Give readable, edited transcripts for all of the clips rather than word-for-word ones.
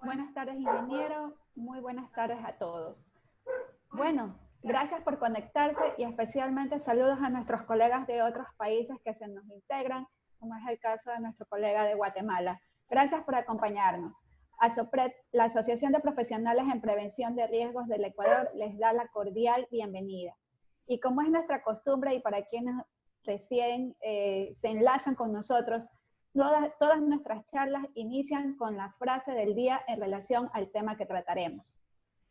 Buenas tardes, ingeniero. Muy buenas tardes a todos. Bueno, gracias por conectarse y especialmente saludos a nuestros colegas de otros países que se nos integran, como es el caso de nuestro colega de Guatemala. Gracias por acompañarnos. ASOPRED, la Asociación de Profesionales en Prevención de Riesgos del Ecuador, les da la cordial bienvenida. Y como es nuestra costumbre y para quienes recién se enlazan con nosotros, todas nuestras charlas inician con la frase del día en relación al tema que trataremos.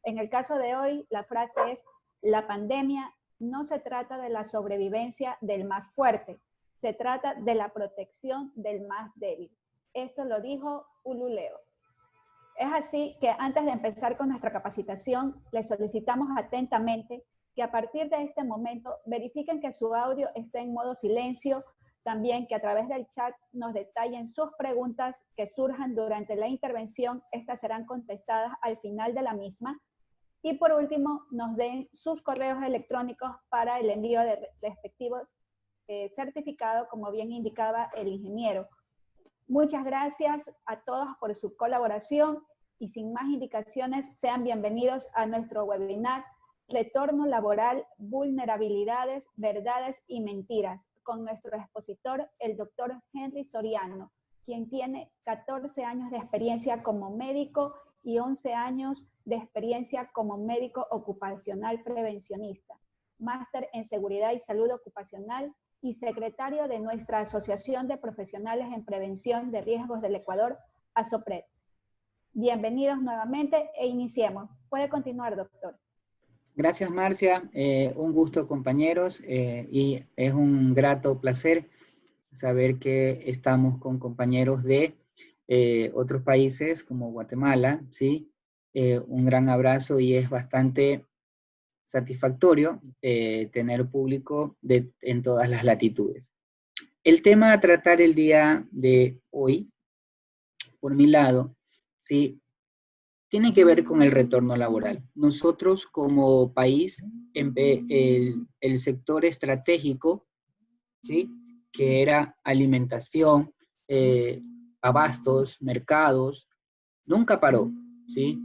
En el caso de hoy, la frase es: la pandemia no se trata de la sobrevivencia del más fuerte, se trata de la protección del más débil. Esto lo dijo Ululeo. Es así que antes de empezar con nuestra capacitación, les solicitamos atentamente que a partir de este momento verifiquen que su audio esté en modo silencio, también que a través del chat nos detallen sus preguntas que surjan durante la intervención, estas serán contestadas al final de la misma. Y por último, nos den sus correos electrónicos para el envío de respectivos certificados, como bien indicaba el ingeniero. Muchas gracias a todos por su colaboración y sin más indicaciones, sean bienvenidos a nuestro webinar Retorno Laboral, Vulnerabilidades, Verdades y Mentiras, con nuestro expositor, el doctor Henry Soriano, quien tiene 14 años de experiencia como médico y 11 años de experiencia como médico ocupacional prevencionista, máster en Seguridad y Salud Ocupacional y secretario de nuestra Asociación de Profesionales en Prevención de Riesgos del Ecuador, ASOPRED. Bienvenidos nuevamente e iniciemos. Puede continuar, doctor. Gracias, Marcia. Un gusto, compañeros, y es un grato placer saber que estamos con compañeros de otros países como Guatemala, ¿sí? Un gran abrazo y es bastante satisfactorio tener público en todas las latitudes. El tema a tratar el día de hoy, por mi lado, ¿sí? Tiene que ver con el retorno laboral. Nosotros como país, el sector estratégico, ¿sí? Que era alimentación, abastos, mercados, nunca paró, ¿sí?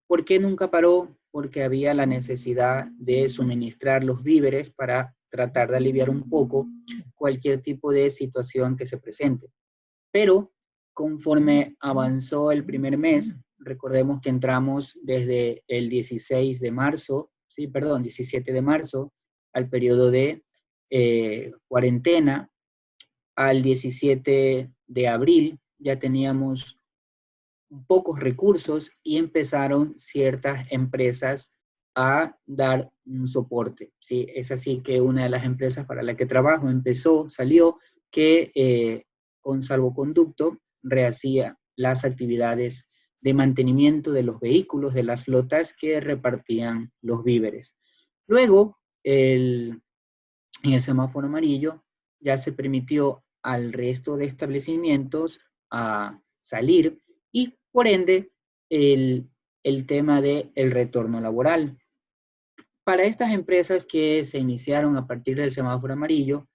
¿Por qué nunca paró? Porque había la necesidad de suministrar los víveres para tratar de aliviar un poco cualquier tipo de situación que se presente. Pero conforme avanzó el primer mes, recordemos que entramos desde el 16 de marzo, sí, perdón, 17 de marzo, al periodo de cuarentena, al 17 de abril ya teníamos pocos recursos y empezaron ciertas empresas a dar un soporte. ¿Sí? Es así que una de las empresas para la que trabajo salió que con salvoconducto rehacía las actividades de mantenimiento de los vehículos, de las flotas que repartían los víveres. Luego, en el semáforo amarillo, ya se permitió al resto de establecimientos a salir y por ende el tema del retorno laboral. Para estas empresas que se iniciaron a partir del semáforo amarillo,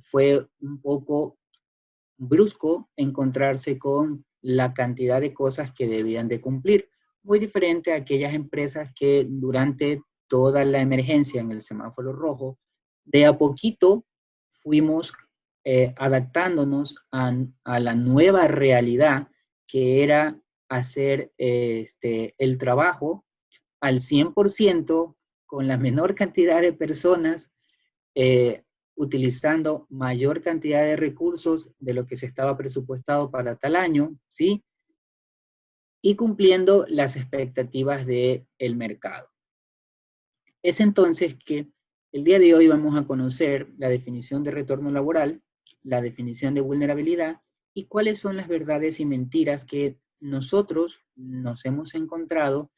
fue un poco brusco encontrarse con la cantidad de cosas que debían de cumplir, muy diferente a aquellas empresas que durante toda la emergencia en el semáforo rojo, de a poquito fuimos adaptándonos a la nueva realidad que era hacer el trabajo al 100% con la menor cantidad de personas, eh, utilizando mayor cantidad de recursos de lo que se estaba presupuestado para tal año, ¿sí? Y cumpliendo las expectativas del mercado. Es entonces que el día de hoy vamos a conocer la definición de retorno laboral, la definición de vulnerabilidad y cuáles son las verdades y mentiras que nosotros nos hemos encontrado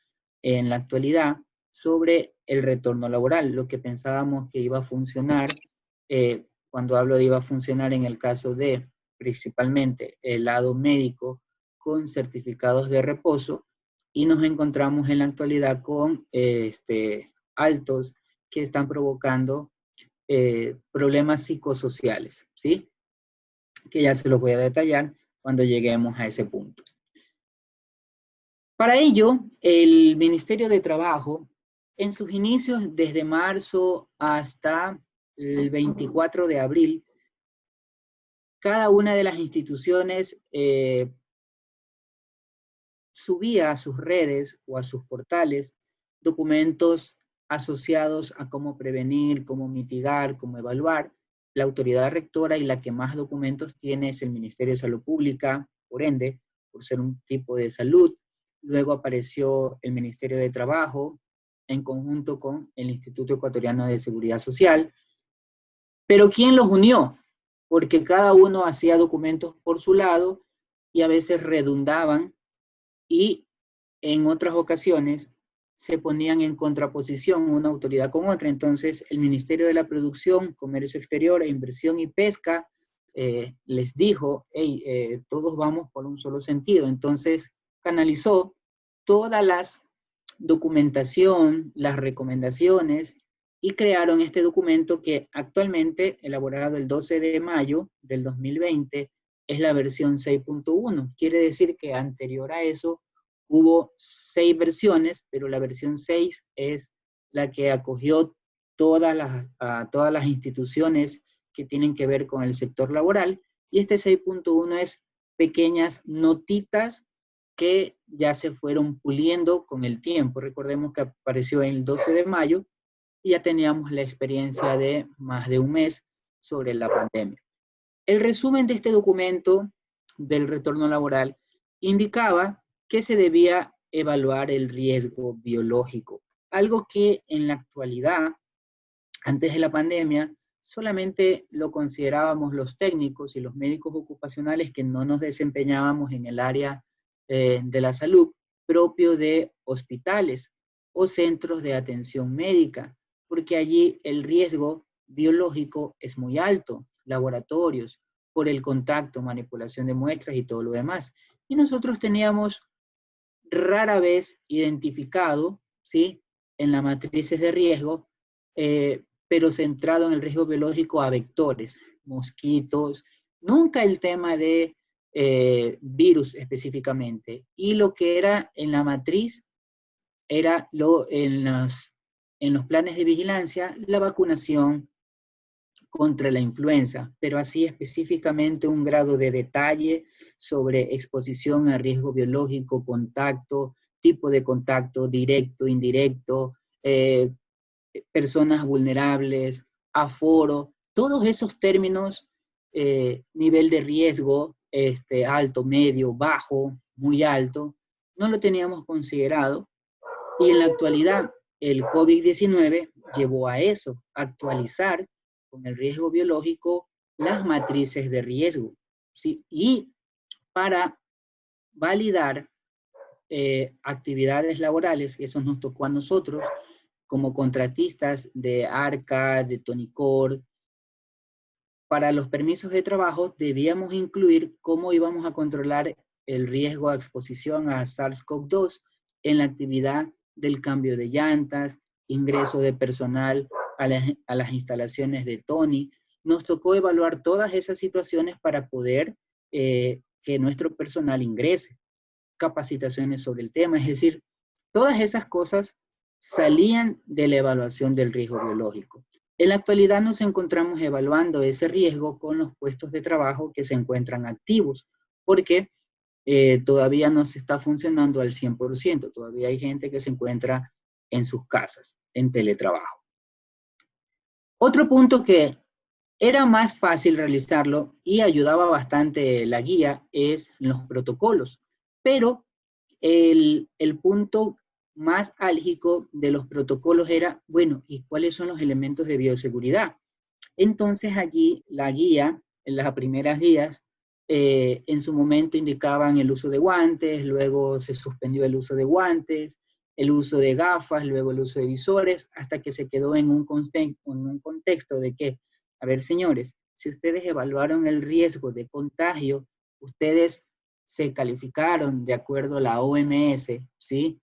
en la actualidad sobre el retorno laboral, lo que pensábamos que iba a funcionar, cuando hablo de iba a funcionar en el caso de principalmente el lado médico con certificados de reposo, y nos encontramos en la actualidad con altos que están provocando problemas psicosociales, ¿sí? Que ya se los voy a detallar cuando lleguemos a ese punto. Para ello, el Ministerio de Trabajo, en sus inicios, desde marzo hasta el 24 de abril, cada una de las instituciones subía a sus redes o a sus portales documentos asociados a cómo prevenir, cómo mitigar, cómo evaluar. La autoridad rectora y la que más documentos tiene es el Ministerio de Salud Pública, por ende, por ser un tipo de salud. Luego apareció el Ministerio de Trabajo en conjunto con el Instituto Ecuatoriano de Seguridad Social. Pero ¿quién los unió? Porque cada uno hacía documentos por su lado y a veces redundaban y en otras ocasiones se ponían en contraposición una autoridad con otra. Entonces, el Ministerio de la Producción, Comercio Exterior, Inversión y Pesca les dijo, hey, todos vamos por un solo sentido. Entonces, canalizó todas las documentación, las recomendaciones y crearon este documento que actualmente, elaborado el 12 de mayo del 2020, es la versión 6.1. Quiere decir que anterior a eso hubo 6 versiones, pero la versión 6 es la que acogió todas las instituciones que tienen que ver con el sector laboral, y este 6.1 es pequeñas notitas que ya se fueron puliendo con el tiempo. Recordemos que apareció el 12 de mayo y ya teníamos la experiencia de más de un mes sobre la pandemia. El resumen de este documento del retorno laboral indicaba que se debía evaluar el riesgo biológico, algo que en la actualidad, antes de la pandemia, solamente lo considerábamos los técnicos y los médicos ocupacionales que no nos desempeñábamos en el área de la salud propio de hospitales o centros de atención médica, porque allí el riesgo biológico es muy alto, laboratorios, por el contacto, manipulación de muestras y todo lo demás. Y nosotros teníamos rara vez identificado, ¿sí?, en las matrices de riesgo, pero centrado en el riesgo biológico a vectores, mosquitos, nunca el tema de virus específicamente. Y lo que era en la matriz era en los planes de vigilancia, la vacunación contra la influenza, pero así específicamente un grado de detalle sobre exposición a riesgo biológico, contacto, tipo de contacto, directo, indirecto, personas vulnerables, aforo, todos esos términos, nivel de riesgo, alto, medio, bajo, muy alto, no lo teníamos considerado, y en la actualidad el COVID-19 llevó a eso, actualizar con el riesgo biológico las matrices de riesgo, ¿sí? Y para validar actividades laborales, eso nos tocó a nosotros como contratistas de ARCA, de Tonicor. Para los permisos de trabajo debíamos incluir cómo íbamos a controlar el riesgo a exposición a SARS-CoV-2 en la actividad del cambio de llantas, ingreso de personal a las instalaciones de Tony. Nos tocó evaluar todas esas situaciones para poder que nuestro personal ingrese, capacitaciones sobre el tema, es decir, todas esas cosas salían de la evaluación del riesgo biológico. En la actualidad nos encontramos evaluando ese riesgo con los puestos de trabajo que se encuentran activos, porque todavía no se está funcionando al 100%, todavía hay gente que se encuentra en sus casas, en teletrabajo. Otro punto que era más fácil realizarlo y ayudaba bastante la guía es los protocolos, pero el punto más álgico de los protocolos era, bueno, ¿y cuáles son los elementos de bioseguridad? Entonces allí la guía, en las primeras guías, en su momento indicaban el uso de guantes, luego se suspendió el uso de guantes, el uso de gafas, luego el uso de visores, hasta que se quedó en un contexto de que, a ver, señores, si ustedes evaluaron el riesgo de contagio, ustedes se calificaron de acuerdo a la OMS, ¿sí?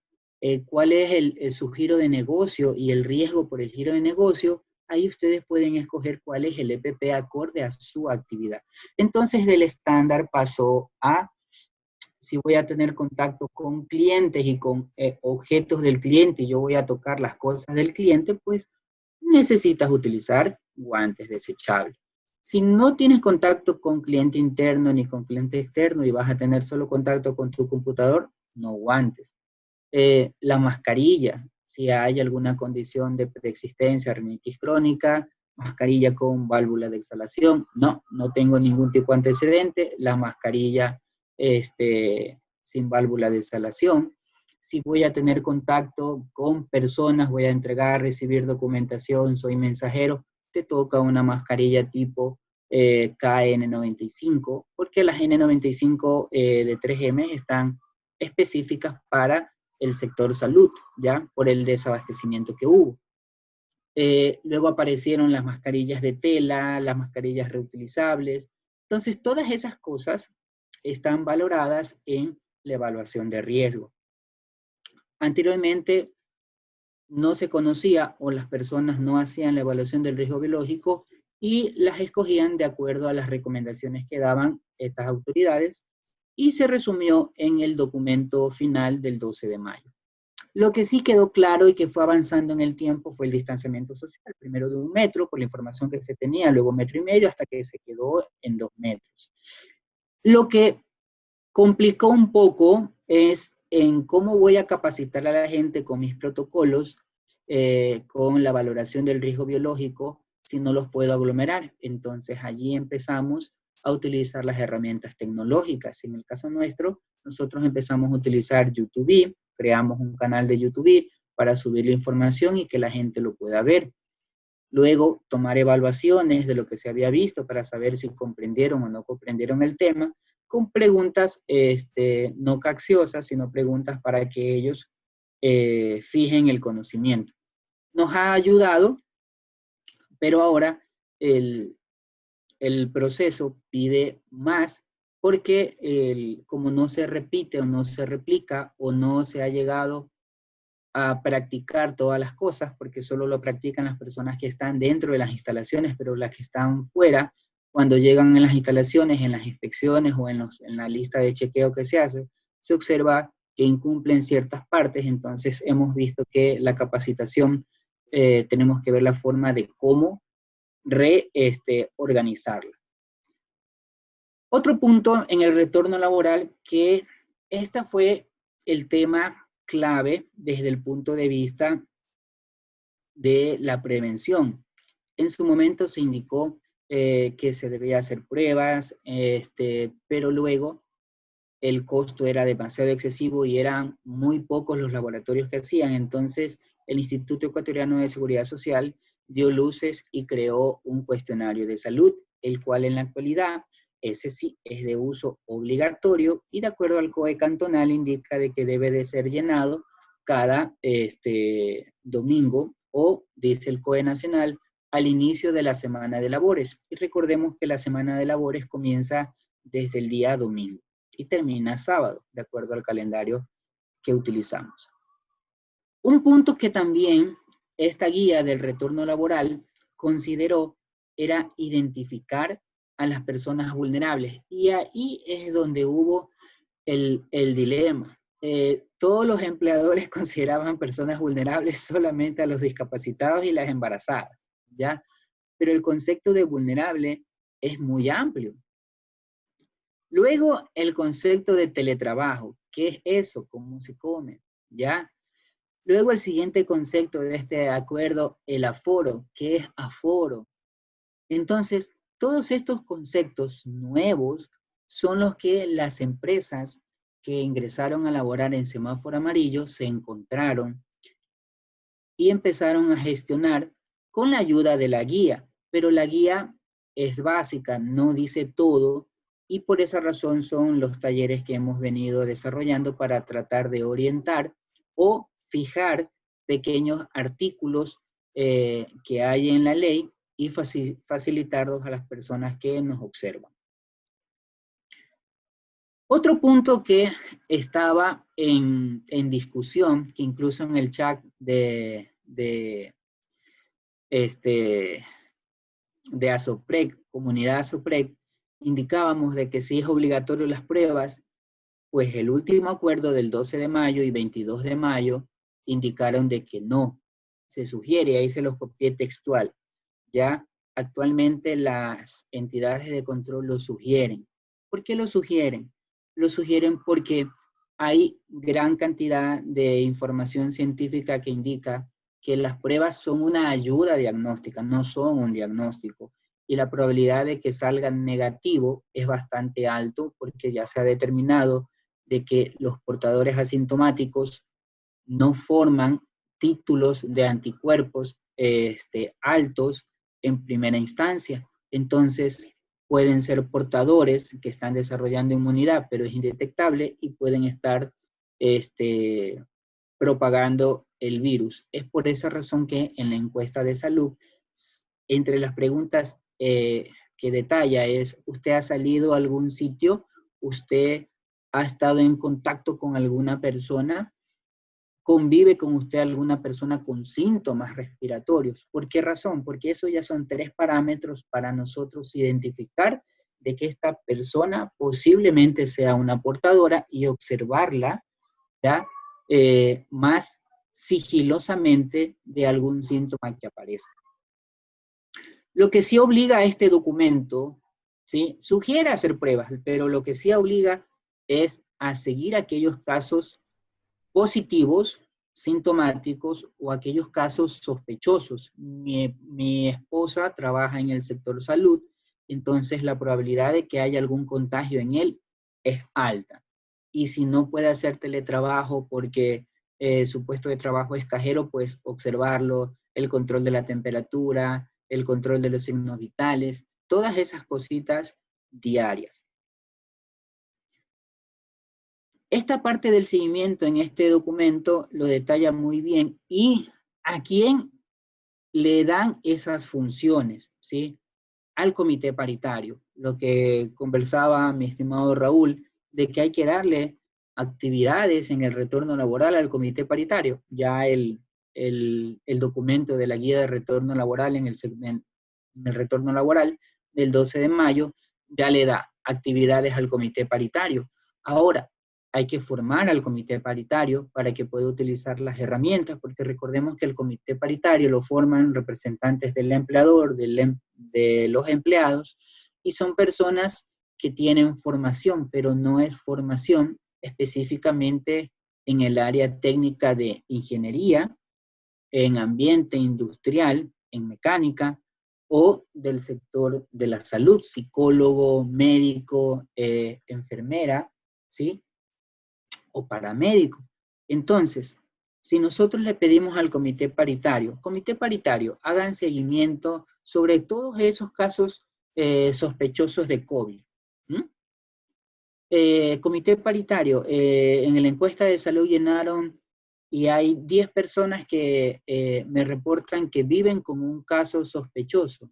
¿Cuál es su giro de negocio y el riesgo por el giro de negocio? Ahí ustedes pueden escoger cuál es el EPP acorde a su actividad. Entonces, del estándar pasó a si voy a tener contacto con clientes y con objetos del cliente y yo voy a tocar las cosas del cliente, pues necesitas utilizar guantes desechables. Si no tienes contacto con cliente interno ni con cliente externo y vas a tener solo contacto con tu computador, no guantes. La mascarilla, si hay alguna condición de preexistencia, rinitis crónica, mascarilla con válvula de exhalación. No, no tengo ningún tipo de antecedente. La mascarilla sin válvula de exhalación. Si voy a tener contacto con personas, voy a entregar, recibir documentación, soy mensajero, te toca una mascarilla tipo KN95, porque las N95 de 3M están específicas para el sector salud, ¿ya? Por el desabastecimiento que hubo. Luego aparecieron las mascarillas de tela, las mascarillas reutilizables. Entonces, todas esas cosas están valoradas en la evaluación de riesgo. Anteriormente no se conocía o las personas no hacían la evaluación del riesgo biológico y las escogían de acuerdo a las recomendaciones que daban estas autoridades y se resumió en el documento final del 12 de mayo. Lo que sí quedó claro y que fue avanzando en el tiempo fue el distanciamiento social, primero de 1 metro por la información que se tenía, luego 1,5 metros hasta que se quedó en 2 metros. Lo que complicó un poco es en cómo voy a capacitar a la gente con mis protocolos, con la valoración del riesgo biológico, si no los puedo aglomerar. Entonces allí empezamos a utilizar las herramientas tecnológicas. En el caso nuestro, nosotros empezamos a utilizar YouTube, creamos un canal de YouTube para subir la información y que la gente lo pueda ver. Luego, tomar evaluaciones de lo que se había visto para saber si comprendieron o no comprendieron el tema, con preguntas no capciosas, sino preguntas para que ellos fijen el conocimiento. Nos ha ayudado, pero ahora el proceso pide más porque como no se repite o no se replica o no se ha llegado a practicar todas las cosas, porque solo lo practican las personas que están dentro de las instalaciones, pero las que están fuera, cuando llegan en las instalaciones, en las inspecciones o en la lista de chequeo que se hace, se observa que incumplen ciertas partes. Entonces hemos visto que la capacitación tenemos que ver la forma de cómo organizarla. Otro punto en el retorno laboral, que esta fue el tema clave desde el punto de vista de la prevención. En su momento se indicó que se debía hacer pruebas, pero luego el costo era demasiado excesivo y eran muy pocos los laboratorios que hacían. Entonces el Instituto Ecuatoriano de Seguridad Social dio luces y creó un cuestionario de salud, el cual en la actualidad, ese sí es de uso obligatorio y de acuerdo al COE cantonal indica de que debe de ser llenado cada domingo o, dice el COE nacional, al inicio de la semana de labores. Y recordemos que la semana de labores comienza desde el día domingo y termina sábado, de acuerdo al calendario que utilizamos. Un punto que también esta guía del retorno laboral consideró era identificar a las personas vulnerables. Y ahí es donde hubo el dilema. Todos los empleadores consideraban personas vulnerables solamente a los discapacitados y las embarazadas, ¿ya? Pero el concepto de vulnerable es muy amplio. Luego, el concepto de teletrabajo. ¿Qué es eso? ¿Cómo se come? ¿Ya? Luego, el siguiente concepto de este acuerdo, el aforo. ¿Qué es aforo? Entonces, todos estos conceptos nuevos son los que las empresas que ingresaron a laborar en semáforo amarillo se encontraron y empezaron a gestionar con la ayuda de la guía. Pero la guía es básica, no dice todo, y por esa razón son los talleres que hemos venido desarrollando para tratar de orientar o fijar pequeños artículos que hay en la ley y facilitarlos a las personas que nos observan. Otro punto que estaba en discusión, que incluso en el chat de ASOPREC, comunidad ASOPREC, indicábamos de que si es obligatorio las pruebas, Pues el último acuerdo del 12 de mayo y 22 de mayo indicaron de que no. Se sugiere, ahí se los copié textual, ya actualmente las entidades de control lo sugieren. ¿Por qué lo sugieren? Lo sugieren porque hay gran cantidad de información científica que indica que las pruebas son una ayuda diagnóstica, no son un diagnóstico. Y la probabilidad de que salgan negativo es bastante alto porque ya se ha determinado de que los portadores asintomáticos no forman títulos de anticuerpos altos en primera instancia. Entonces, pueden ser portadores que están desarrollando inmunidad, pero es indetectable y pueden estar propagando el virus. Es por esa razón que en la encuesta de salud, entre las preguntas que detalla es, ¿usted ha salido a algún sitio? ¿Usted ha estado en contacto con alguna persona? ¿Convive con usted alguna persona con síntomas respiratorios? ¿Por qué razón? Porque eso ya son 3 parámetros para nosotros identificar de que esta persona posiblemente sea una portadora y observarla, ¿ya? Más sigilosamente de algún síntoma que aparezca. Lo que sí obliga a este documento, ¿sí? Sugiere hacer pruebas, pero lo que sí obliga es a seguir aquellos casos positivos, sintomáticos o aquellos casos sospechosos. Mi esposa trabaja en el sector salud, entonces la probabilidad de que haya algún contagio en él es alta. Y si no puede hacer teletrabajo porque su puesto de trabajo es cajero, pues observarlo, el control de la temperatura, el control de los signos vitales, todas esas cositas diarias. Esta parte del seguimiento en este documento lo detalla muy bien y a quién le dan esas funciones, ¿sí? Al comité paritario, lo que conversaba mi estimado Raúl, de que hay que darle actividades en el retorno laboral al comité paritario. Ya el documento de la guía de retorno laboral en el retorno laboral del 12 de mayo ya le da actividades al comité paritario. Ahora, hay que formar al comité paritario para que pueda utilizar las herramientas, porque recordemos que el comité paritario lo forman representantes del empleador, de los empleados, y son personas que tienen formación, pero no es formación específicamente en el área técnica de ingeniería, en ambiente industrial, en mecánica, o del sector de la salud, psicólogo, médico, enfermera, ¿sí? O paramédico. Entonces, si nosotros le pedimos al comité paritario, hagan seguimiento sobre todos esos casos sospechosos de COVID. Comité paritario, en la encuesta de salud llenaron y hay 10 personas que me reportan que viven con un caso sospechoso,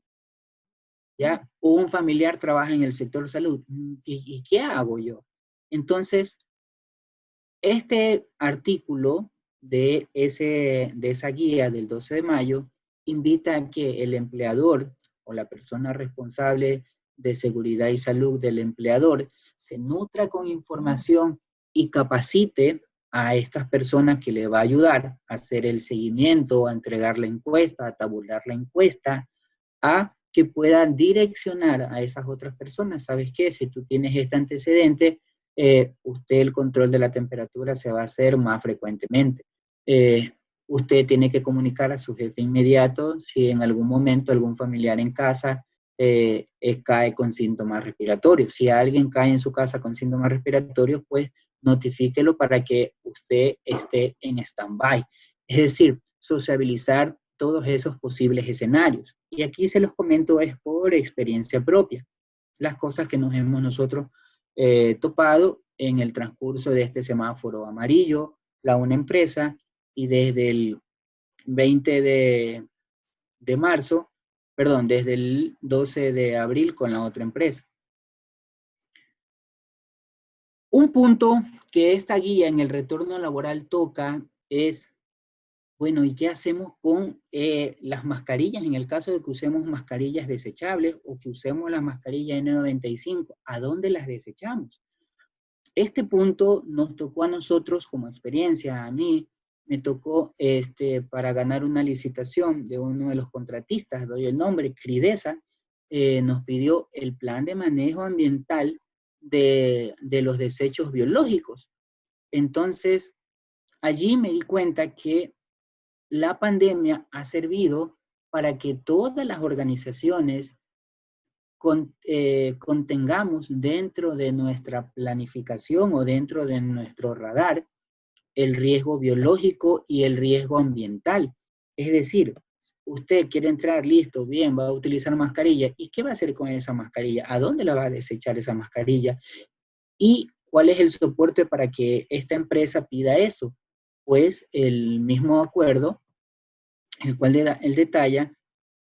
¿ya? O un familiar trabaja en el sector salud. ¿Y qué hago yo? Entonces, este artículo de esa guía del 12 de mayo invita a que el empleador o la persona responsable de seguridad y salud del empleador se nutra con información y capacite a estas personas que le va a ayudar a hacer el seguimiento, a entregar la encuesta, a tabular la encuesta, a que puedan direccionar a esas otras personas. ¿Sabes qué? Si tú tienes este antecedente, usted el control de la temperatura se va a hacer más frecuentemente. Usted tiene que comunicar a su jefe inmediato si en algún momento algún familiar en casa cae con síntomas respiratorios. Si alguien cae en su casa con síntomas respiratorios, pues notifíquelo para que usted esté en stand-by. Es decir, sociabilizar todos esos posibles escenarios. Y aquí se los comento es por experiencia propia. Las cosas que nos hemos nosotros topado en el transcurso de este semáforo amarillo, una empresa, y desde el 20 de marzo, perdón, desde el 12 de abril con la otra empresa. Un punto que esta guía en el retorno laboral toca es, bueno, ¿y qué hacemos con las mascarillas en el caso de que usemos mascarillas desechables o que usemos la mascarilla N95? ¿A dónde las desechamos? este punto nos tocó a nosotros como experiencia, a mí me tocó para ganar una licitación de uno de los contratistas, doy el nombre, Cridesa, nos pidió el plan de manejo ambiental de los desechos biológicos. Entonces, allí me di cuenta que la pandemia ha servido para que todas las organizaciones contengamos dentro de nuestra planificación o dentro de nuestro radar el riesgo biológico y el riesgo ambiental. Es decir, usted quiere entrar, listo, bien, va a utilizar mascarilla. ¿Y qué va a hacer con esa mascarilla? ¿A dónde la va a desechar esa mascarilla? ¿Y cuál es el soporte para que esta empresa pida eso? Pues el mismo acuerdo, el cual él detalla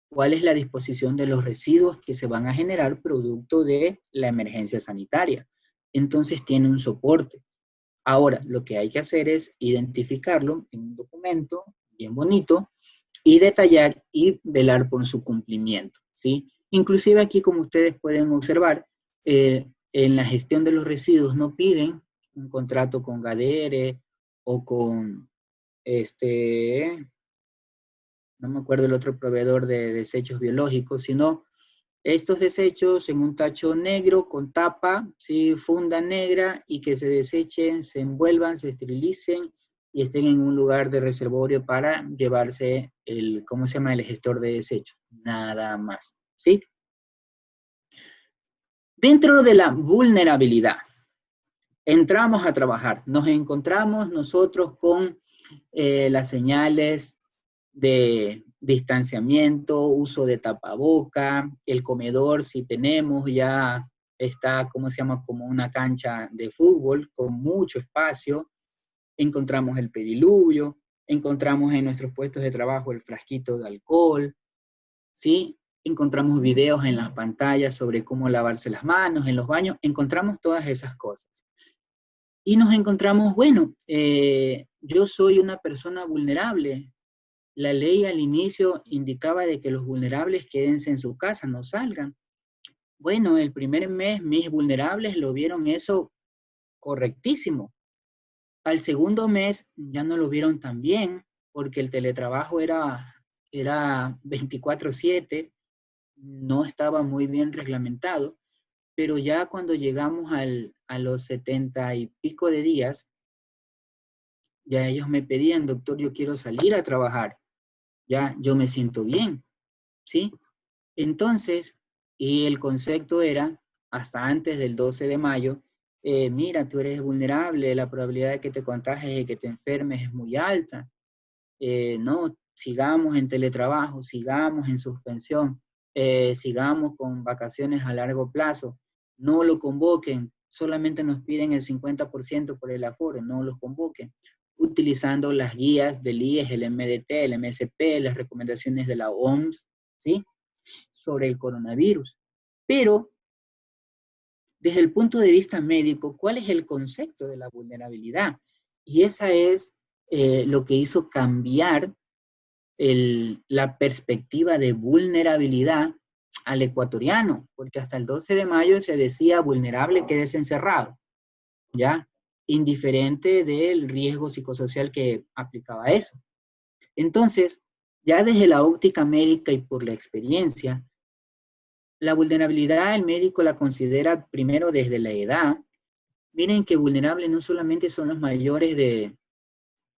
cuál es la disposición de los residuos que se van a generar producto de la emergencia sanitaria. Entonces tiene un soporte. Ahora, lo que hay que hacer es identificarlo en un documento bien bonito y detallar y velar por su cumplimiento, ¿sí? Inclusive aquí, como ustedes pueden observar, en la gestión de los residuos no piden un contrato con Gadere o con no me acuerdo el otro proveedor de desechos biológicos, sino estos desechos en un tacho negro con tapa, ¿sí? Funda negra, y que se desechen, se envuelvan, se esterilicen y estén en un lugar de reservorio para llevarse ¿cómo se llama? El gestor de desechos. Nada más, ¿sí? Dentro de la vulnerabilidad, entramos a trabajar, nos encontramos nosotros con las señales de distanciamiento, uso de tapaboca, el comedor, si tenemos, ya está, ¿cómo se llama? Como una cancha de fútbol con mucho espacio. Encontramos el pediluvio, encontramos en nuestros puestos de trabajo el frasquito de alcohol, ¿sí? Encontramos videos en las pantallas sobre cómo lavarse las manos, en los baños, encontramos todas esas cosas. Y nos encontramos, bueno, yo soy una persona vulnerable. La ley al inicio indicaba de que los vulnerables quédense en su casa, no salgan. Bueno, el primer mes mis vulnerables lo vieron eso correctísimo. Al segundo mes ya no lo vieron tan bien, porque el teletrabajo era 24/7, no estaba muy bien reglamentado, pero ya cuando llegamos a los 70 y pico de días, ya ellos me pedían, doctor, yo quiero salir a trabajar, ya yo me siento bien, ¿sí? Entonces, y el concepto era, hasta antes del 12 de mayo, mira, tú eres vulnerable, la probabilidad de que te contagies y que te enfermes es muy alta. No, sigamos en teletrabajo, sigamos en suspensión, sigamos con vacaciones a largo plazo. No lo convoquen, solamente nos piden el 50% por el aforo, no los convoquen. Utilizando las guías del IES, el MDT, el MSP, las recomendaciones de la OMS, ¿sí? Sobre el coronavirus. Pero, desde el punto de vista médico, ¿cuál es el concepto de la vulnerabilidad? Y esa es lo que hizo cambiar la perspectiva de vulnerabilidad al ecuatoriano, porque hasta el 12 de mayo se decía vulnerable, quédese encerrado, ¿ya? Indiferente del riesgo psicosocial que aplicaba eso. Entonces, ya desde la óptica médica y por la experiencia, la vulnerabilidad el médico la considera primero desde la edad. Miren que vulnerables no solamente son los mayores de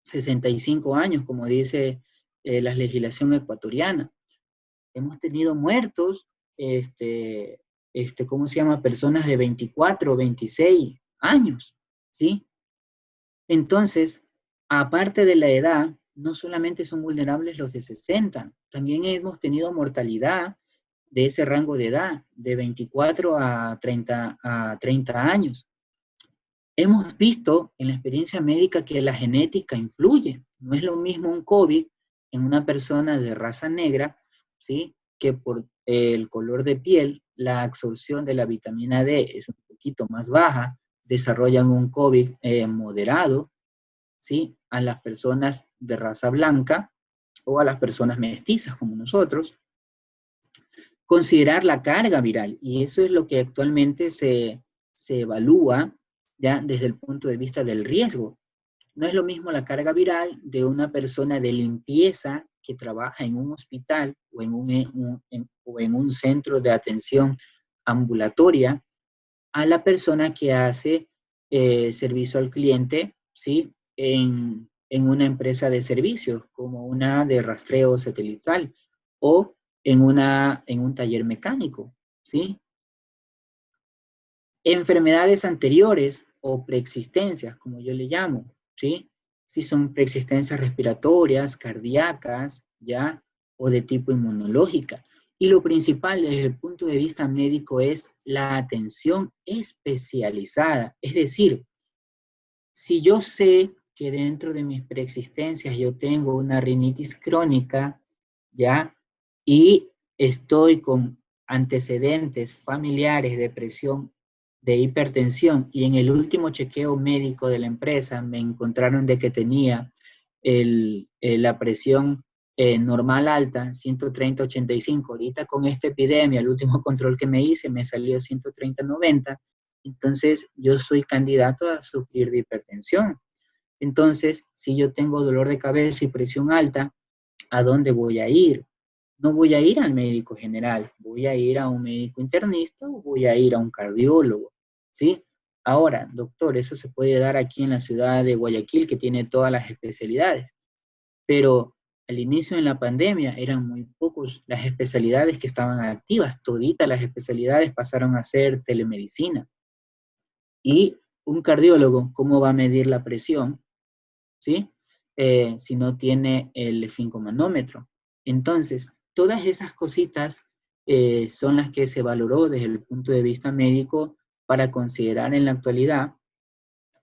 65 años, como dice la legislación ecuatoriana. Hemos tenido muertos, ¿cómo se llama? Personas de 24, 26 años, ¿sí? Entonces, aparte de la edad, no solamente son vulnerables los de 60, también hemos tenido mortalidad de ese rango de edad, de 24 a 30 años. Hemos visto en la experiencia médica que la genética influye. No es lo mismo un COVID en una persona de raza negra, ¿sí? Que por el color de piel, la absorción de la vitamina D es un poquito más baja, desarrollan un COVID moderado, ¿sí? A las personas de raza blanca o a las personas mestizas como nosotros. Considerar la carga viral, y eso es lo que actualmente se evalúa ya desde el punto de vista del riesgo. No es lo mismo la carga viral de una persona de limpieza que trabaja en un hospital o en un centro de atención ambulatoria a la persona que hace servicio al cliente, ¿sí? En una empresa de servicios, como una de rastreo satelital o en un taller mecánico, ¿sí? Enfermedades anteriores o preexistencias, como yo le llamo, ¿sí? Si son preexistencias respiratorias, cardíacas, ¿ya? O de tipo inmunológica. Y lo principal desde el punto de vista médico es la atención especializada. Es decir, si yo sé que dentro de mis preexistencias yo tengo una rinitis crónica, ¿ya? Y estoy con antecedentes familiares de presión, de hipertensión, y en el último chequeo médico de la empresa me encontraron de que tenía la presión normal alta, 130/85. Ahorita con esta epidemia, el último control que me hice me salió 130/90. Entonces yo soy candidato a sufrir de hipertensión. Entonces, si yo tengo dolor de cabeza y presión alta, ¿a dónde voy a ir? No voy a ir al médico general, voy a ir a un médico internista o voy a ir a un cardiólogo, ¿sí? Ahora, doctor, eso se puede dar aquí en la ciudad de Guayaquil, que tiene todas las especialidades, pero al inicio de la pandemia eran muy pocos las especialidades que estaban activas, toditas las especialidades pasaron a ser telemedicina. Y un cardiólogo, ¿cómo va a medir la presión? ¿Sí? Si no tiene el esfingomanómetro. Entonces, todas esas cositas son las que se valoró desde el punto de vista médico para considerar en la actualidad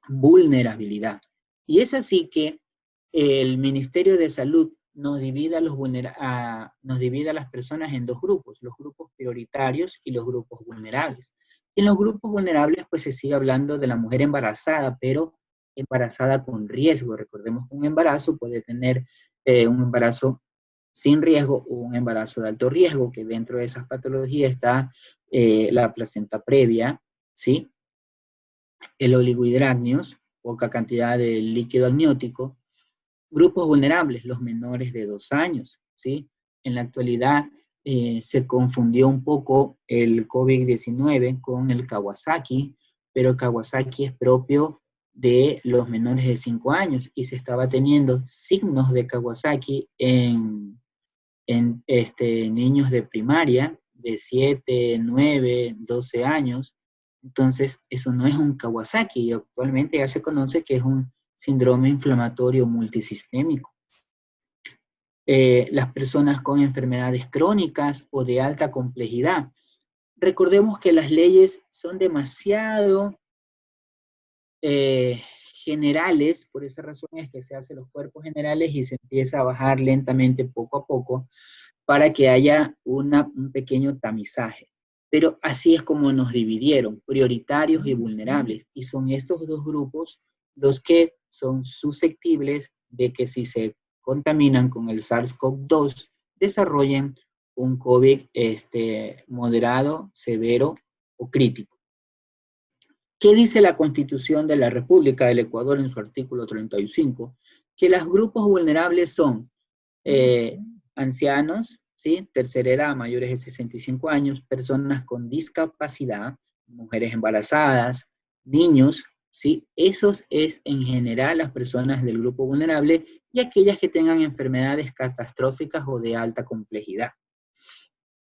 vulnerabilidad. Y es así que el Ministerio de Salud nos divide a las personas en dos grupos, los grupos prioritarios y los grupos vulnerables. En los grupos vulnerables, pues se sigue hablando de la mujer embarazada, pero embarazada con riesgo. Recordemos que un embarazo puede tener un embarazo sin riesgo o un embarazo de alto riesgo, que dentro de esas patologías está la placenta previa, ¿sí? El oligohidramnios, poca cantidad de líquido amniótico. Grupos vulnerables, los menores de 2 años, ¿sí? En la actualidad se confundió un poco el COVID-19 con el Kawasaki, pero el Kawasaki es propio de los menores de 5 años y se estaba teniendo signos de Kawasaki en niños de primaria de 7, 9, 12 años. Entonces, eso no es un Kawasaki y actualmente ya se conoce que es un síndrome inflamatorio multisistémico. Las personas con enfermedades crónicas o de alta complejidad. Recordemos que las leyes son demasiado generales, por esa razón es que se hacen los cuerpos generales y se empieza a bajar lentamente poco a poco para que haya un pequeño tamizaje. Pero así es como nos dividieron, prioritarios y vulnerables. Y son estos dos grupos los que son susceptibles de que si se contaminan con el SARS-CoV-2, desarrollen un COVID moderado, severo o crítico. ¿Qué dice la Constitución de la República del Ecuador en su artículo 35? Que los grupos vulnerables son ancianos, ¿sí? Tercera edad, mayores de 65 años, personas con discapacidad, mujeres embarazadas, niños, ¿sí? Esos es en general las personas del grupo vulnerable y aquellas que tengan enfermedades catastróficas o de alta complejidad.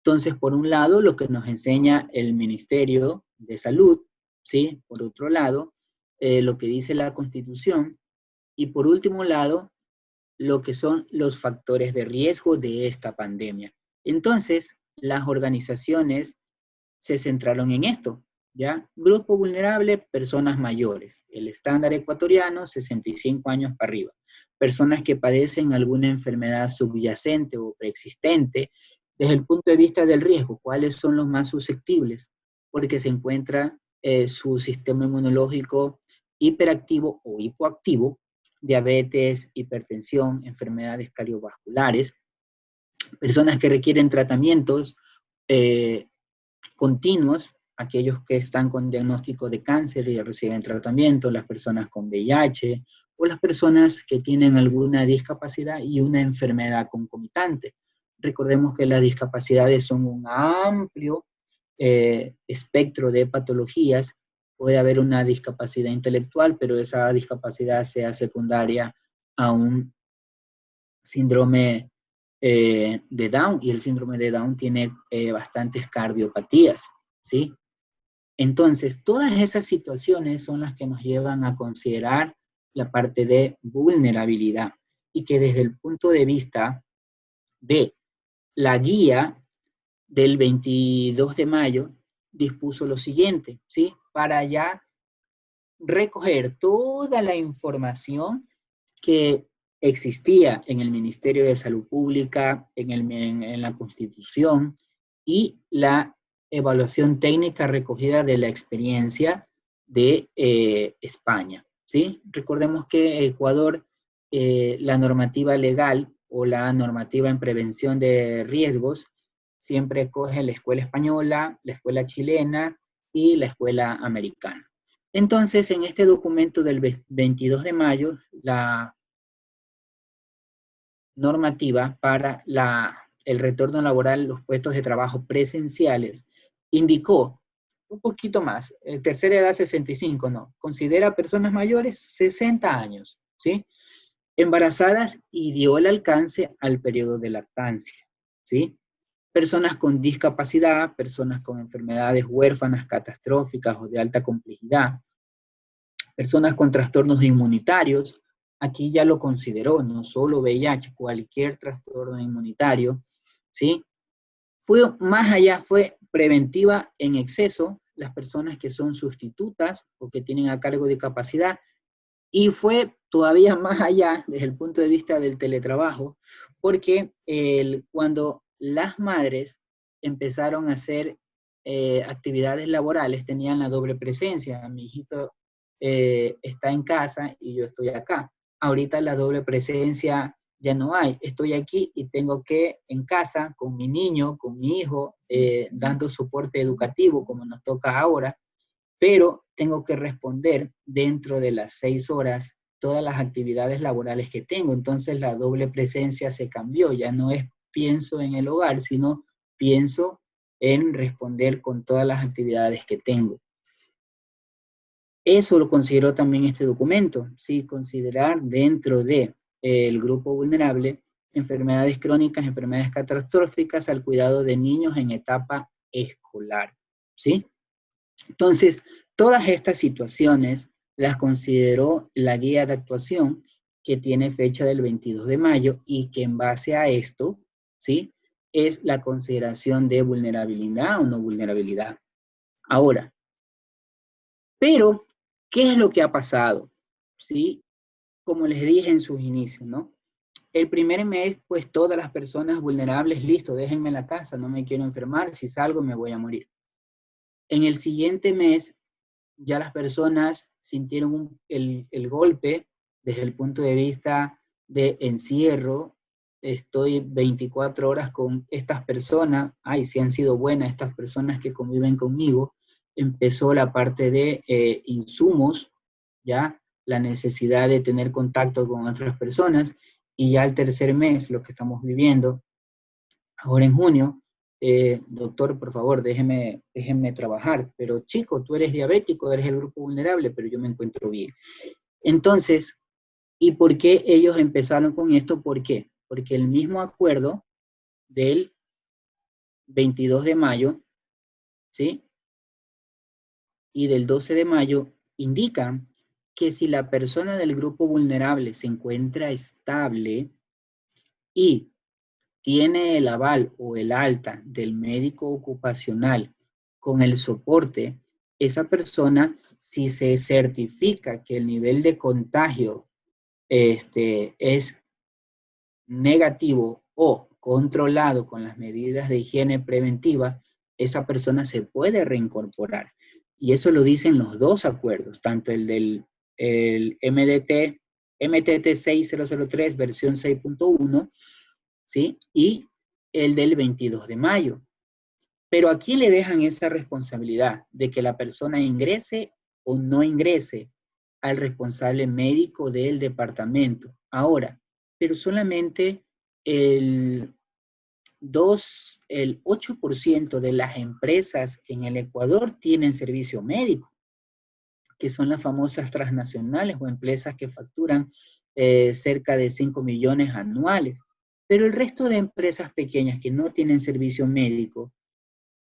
Entonces, por un lado, lo que nos enseña el Ministerio de Salud, ¿sí? Por otro lado, lo que dice la Constitución, y por último lado, lo que son los factores de riesgo de esta pandemia. Entonces, las organizaciones se centraron en esto, ¿ya? Grupo vulnerable, personas mayores. El estándar ecuatoriano, 65 años para arriba. Personas que padecen alguna enfermedad subyacente o preexistente. Desde el punto de vista del riesgo, ¿cuáles son los más susceptibles? Porque se encuentra su sistema inmunológico hiperactivo o hipoactivo, diabetes, hipertensión, enfermedades cardiovasculares, personas que requieren tratamientos continuos aquellos que están con diagnóstico de cáncer y reciben tratamiento, las personas con VIH, o las personas que tienen alguna discapacidad y una enfermedad concomitante. Recordemos que las discapacidades son un amplio espectro de patologías. Puede haber una discapacidad intelectual, pero esa discapacidad sea secundaria a un síndrome de Down, y el síndrome de Down tiene bastantes cardiopatías, ¿sí? Entonces, todas esas situaciones son las que nos llevan a considerar la parte de vulnerabilidad, y que desde el punto de vista de la guía del 22 de mayo dispuso lo siguiente, ¿sí? Para ya recoger toda la información que existía en el Ministerio de Salud Pública, en la Constitución, y la evaluación técnica recogida de la experiencia de España, ¿sí? Recordemos que Ecuador, la normativa legal o la normativa en prevención de riesgos, siempre coge la escuela española, la escuela chilena y la escuela americana. Entonces, en este documento del 22 de mayo, la normativa para el retorno laboral, los puestos de trabajo presenciales, indicó un poquito más, tercera edad 65, no, considera personas mayores 60 años, ¿sí? Embarazadas, y dio el alcance al periodo de lactancia, ¿sí? Personas con discapacidad, personas con enfermedades huérfanas, catastróficas o de alta complejidad, personas con trastornos inmunitarios, aquí ya lo consideró, no solo VIH, cualquier trastorno inmunitario, ¿sí? Fue más allá, fue preventiva en exceso, las personas que son sustitutas o que tienen a cargo de capacidad, y fue todavía más allá desde el punto de vista del teletrabajo, porque cuando las madres empezaron a hacer actividades laborales, tenían la doble presencia. Mi hijito está en casa y yo estoy acá. Ahorita la doble presencia ya no hay. Estoy aquí y tengo que en casa con mi niño, con mi hijo, dando soporte educativo como nos toca ahora, pero tengo que responder dentro de las 6 horas todas las actividades laborales que tengo. Entonces la doble presencia se cambió, ya no es pienso en el hogar, sino pienso en responder con todas las actividades que tengo. Eso lo consideró también este documento, ¿sí? Considerar dentro de el grupo vulnerable enfermedades crónicas, enfermedades catastróficas al cuidado de niños en etapa escolar, ¿sí? Entonces, todas estas situaciones las consideró la guía de actuación, que tiene fecha del 22 de mayo, y que en base a esto, ¿sí? Es la consideración de vulnerabilidad o no vulnerabilidad. Ahora, pero, ¿qué es lo que ha pasado? ¿Sí? Como les dije en sus inicios, ¿no? El primer mes, pues todas las personas vulnerables, listo, déjenme en la casa, no me quiero enfermar, si salgo me voy a morir. En el siguiente mes, ya las personas sintieron el golpe desde el punto de vista de encierro. Estoy 24 horas con estas personas, ay, si han sido buenas estas personas que conviven conmigo. Empezó la parte de insumos, ya, la necesidad de tener contacto con otras personas, y ya el tercer mes, lo que estamos viviendo, ahora en junio, doctor, por favor, déjeme trabajar, pero chico, tú eres diabético, eres el grupo vulnerable, pero yo me encuentro bien. Entonces, ¿y por qué ellos empezaron con esto? ¿Por qué? Porque el mismo acuerdo del 22 de mayo, ¿sí? Y del 12 de mayo indican que si la persona del grupo vulnerable se encuentra estable y tiene el aval o el alta del médico ocupacional con el soporte, esa persona, si se certifica que el nivel de contagio es negativo o controlado con las medidas de higiene preventiva, esa persona se puede reincorporar. Y eso lo dicen los dos acuerdos, tanto el del MTT 6003 versión 6.1, ¿sí? Y el del 22 de mayo. Pero ¿a quién le dejan esa responsabilidad de que la persona ingrese o no ingrese? Al responsable médico del departamento. Ahora, pero solamente el el 8% de las empresas en el Ecuador tienen servicio médico, que son las famosas transnacionales o empresas que facturan cerca de 5 millones anuales. Pero el resto de empresas pequeñas que no tienen servicio médico,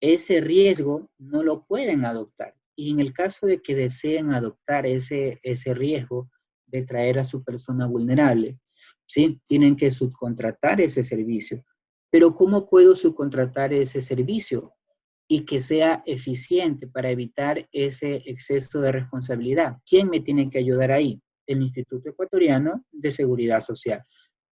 ese riesgo no lo pueden adoptar. Y en el caso de que deseen adoptar ese riesgo de traer a su persona vulnerable, ¿sí? Tienen que subcontratar ese servicio. Pero ¿cómo puedo subcontratar ese servicio y que sea eficiente para evitar ese exceso de responsabilidad? ¿Quién me tiene que ayudar ahí? El Instituto Ecuatoriano de Seguridad Social,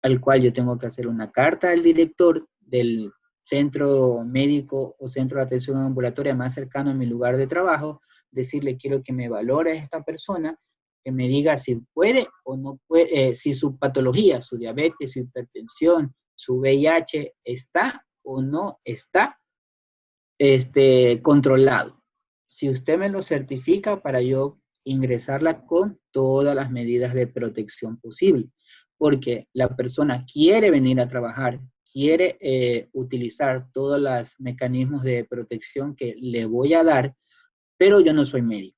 al cual yo tengo que hacer una carta al director del centro médico o centro de atención ambulatoria más cercano a mi lugar de trabajo, decirle quiero que me valore a esta persona, que me diga si puede o no puede, si su patología, su diabetes, su hipertensión, su VIH está o no está controlado. Si usted me lo certifica para yo ingresarla con todas las medidas de protección posible, porque la persona quiere venir a trabajar, quiere utilizar todos los mecanismos de protección que le voy a dar, pero yo no soy médico,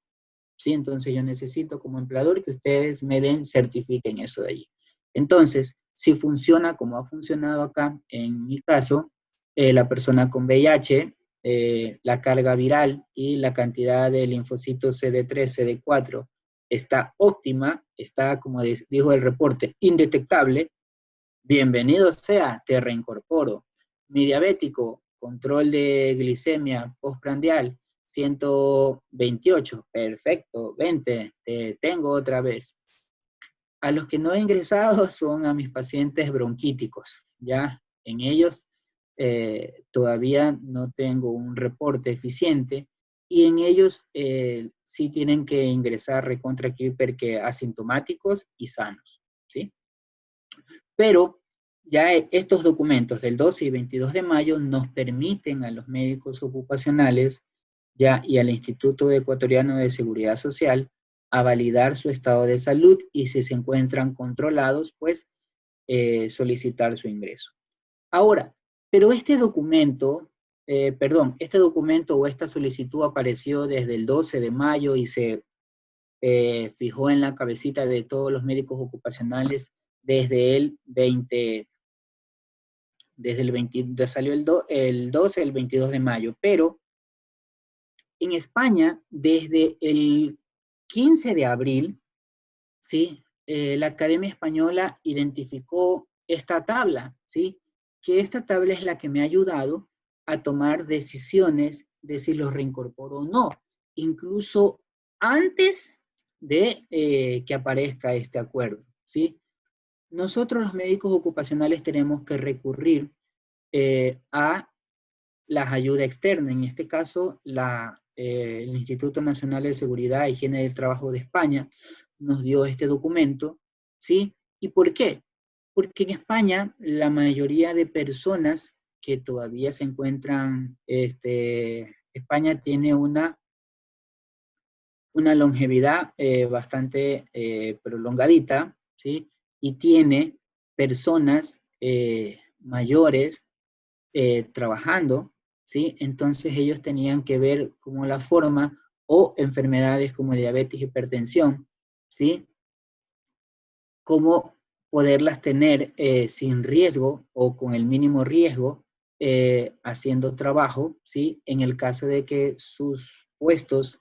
¿sí? Entonces yo necesito como empleador que ustedes me certifiquen eso de allí. Entonces, si funciona como ha funcionado acá, en mi caso, la persona con VIH, la carga viral y la cantidad de linfocitos CD3, CD4 está óptima, está, como dijo el reporte, indetectable, bienvenido sea, te reincorporo. Mi diabético, control de glicemia postprandial, 128, perfecto, 20, te tengo otra vez. A los que no he ingresado son a mis pacientes bronquíticos, ¿ya? En ellos todavía no tengo un reporte eficiente y en ellos sí tienen que ingresar recontra que asintomáticos y sanos, ¿sí? Pero ya estos documentos del 12 y 22 de mayo nos permiten a los médicos ocupacionales ya y al Instituto Ecuatoriano de Seguridad Social a validar su estado de salud y si se encuentran controlados, pues solicitar su ingreso. Ahora, pero este documento o esta solicitud apareció desde el 12 de mayo y se fijó en la cabecita de todos los médicos ocupacionales desde salió el 12, el 22 de mayo, pero en España, desde el 15 de abril, ¿sí? La Academia Española identificó esta tabla, ¿sí? Que esta tabla es la que me ha ayudado a tomar decisiones de si los reincorporo o no, incluso antes de que aparezca este acuerdo, ¿sí? Nosotros los médicos ocupacionales tenemos que recurrir a las ayudas externas, en este caso el Instituto Nacional de Seguridad e Higiene del Trabajo de España nos dio este documento, ¿sí? ¿Y por qué? Porque en España la mayoría de personas que todavía se encuentran, España tiene una longevidad bastante prolongadita, ¿sí? Y tiene personas mayores trabajando, ¿sí? Entonces ellos tenían que ver como la forma o enfermedades como diabetes, hipertensión, ¿sí? Cómo poderlas tener sin riesgo o con el mínimo riesgo haciendo trabajo, ¿sí? En el caso de que sus puestos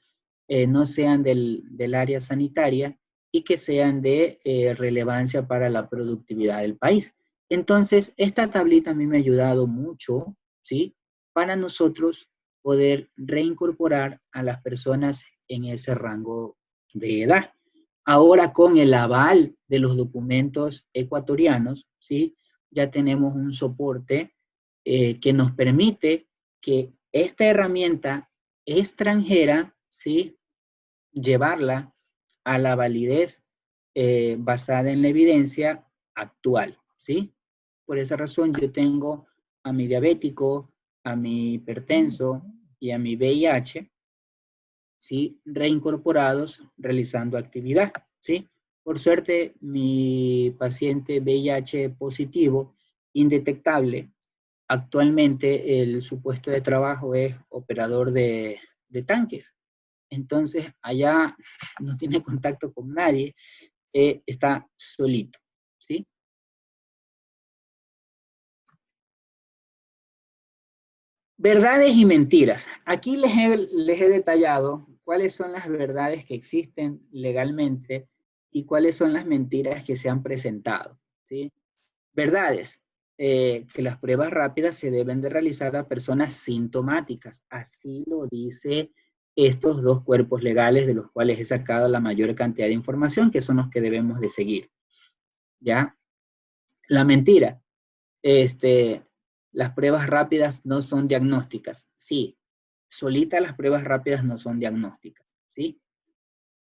no sean del área sanitaria y que sean de relevancia para la productividad del país. Entonces, esta tablita a mí me ha ayudado mucho, ¿sí? Para nosotros poder reincorporar a las personas en ese rango de edad. Ahora con el aval de los documentos ecuatorianos, ¿sí? Ya tenemos un soporte que nos permite que esta herramienta extranjera, ¿sí? Llevarla a la validez basada en la evidencia actual, ¿sí? Por esa razón yo tengo a mi diabético, a mi hipertenso y a mi VIH, ¿sí? Reincorporados realizando actividad, ¿sí? Por suerte, mi paciente VIH positivo, indetectable, actualmente su puesto de trabajo es operador de tanques. Entonces, allá no tiene contacto con nadie, está solito, ¿sí? Verdades y mentiras. Aquí les he detallado cuáles son las verdades que existen legalmente y cuáles son las mentiras que se han presentado, ¿sí? Verdades. Que las pruebas rápidas se deben de realizar a personas sintomáticas. Así lo dice estos dos cuerpos legales de los cuales he sacado la mayor cantidad de información, que son los que debemos de seguir, ¿ya? La mentira. Las pruebas rápidas no son diagnósticas. Sí, solitas las pruebas rápidas no son diagnósticas, ¿sí?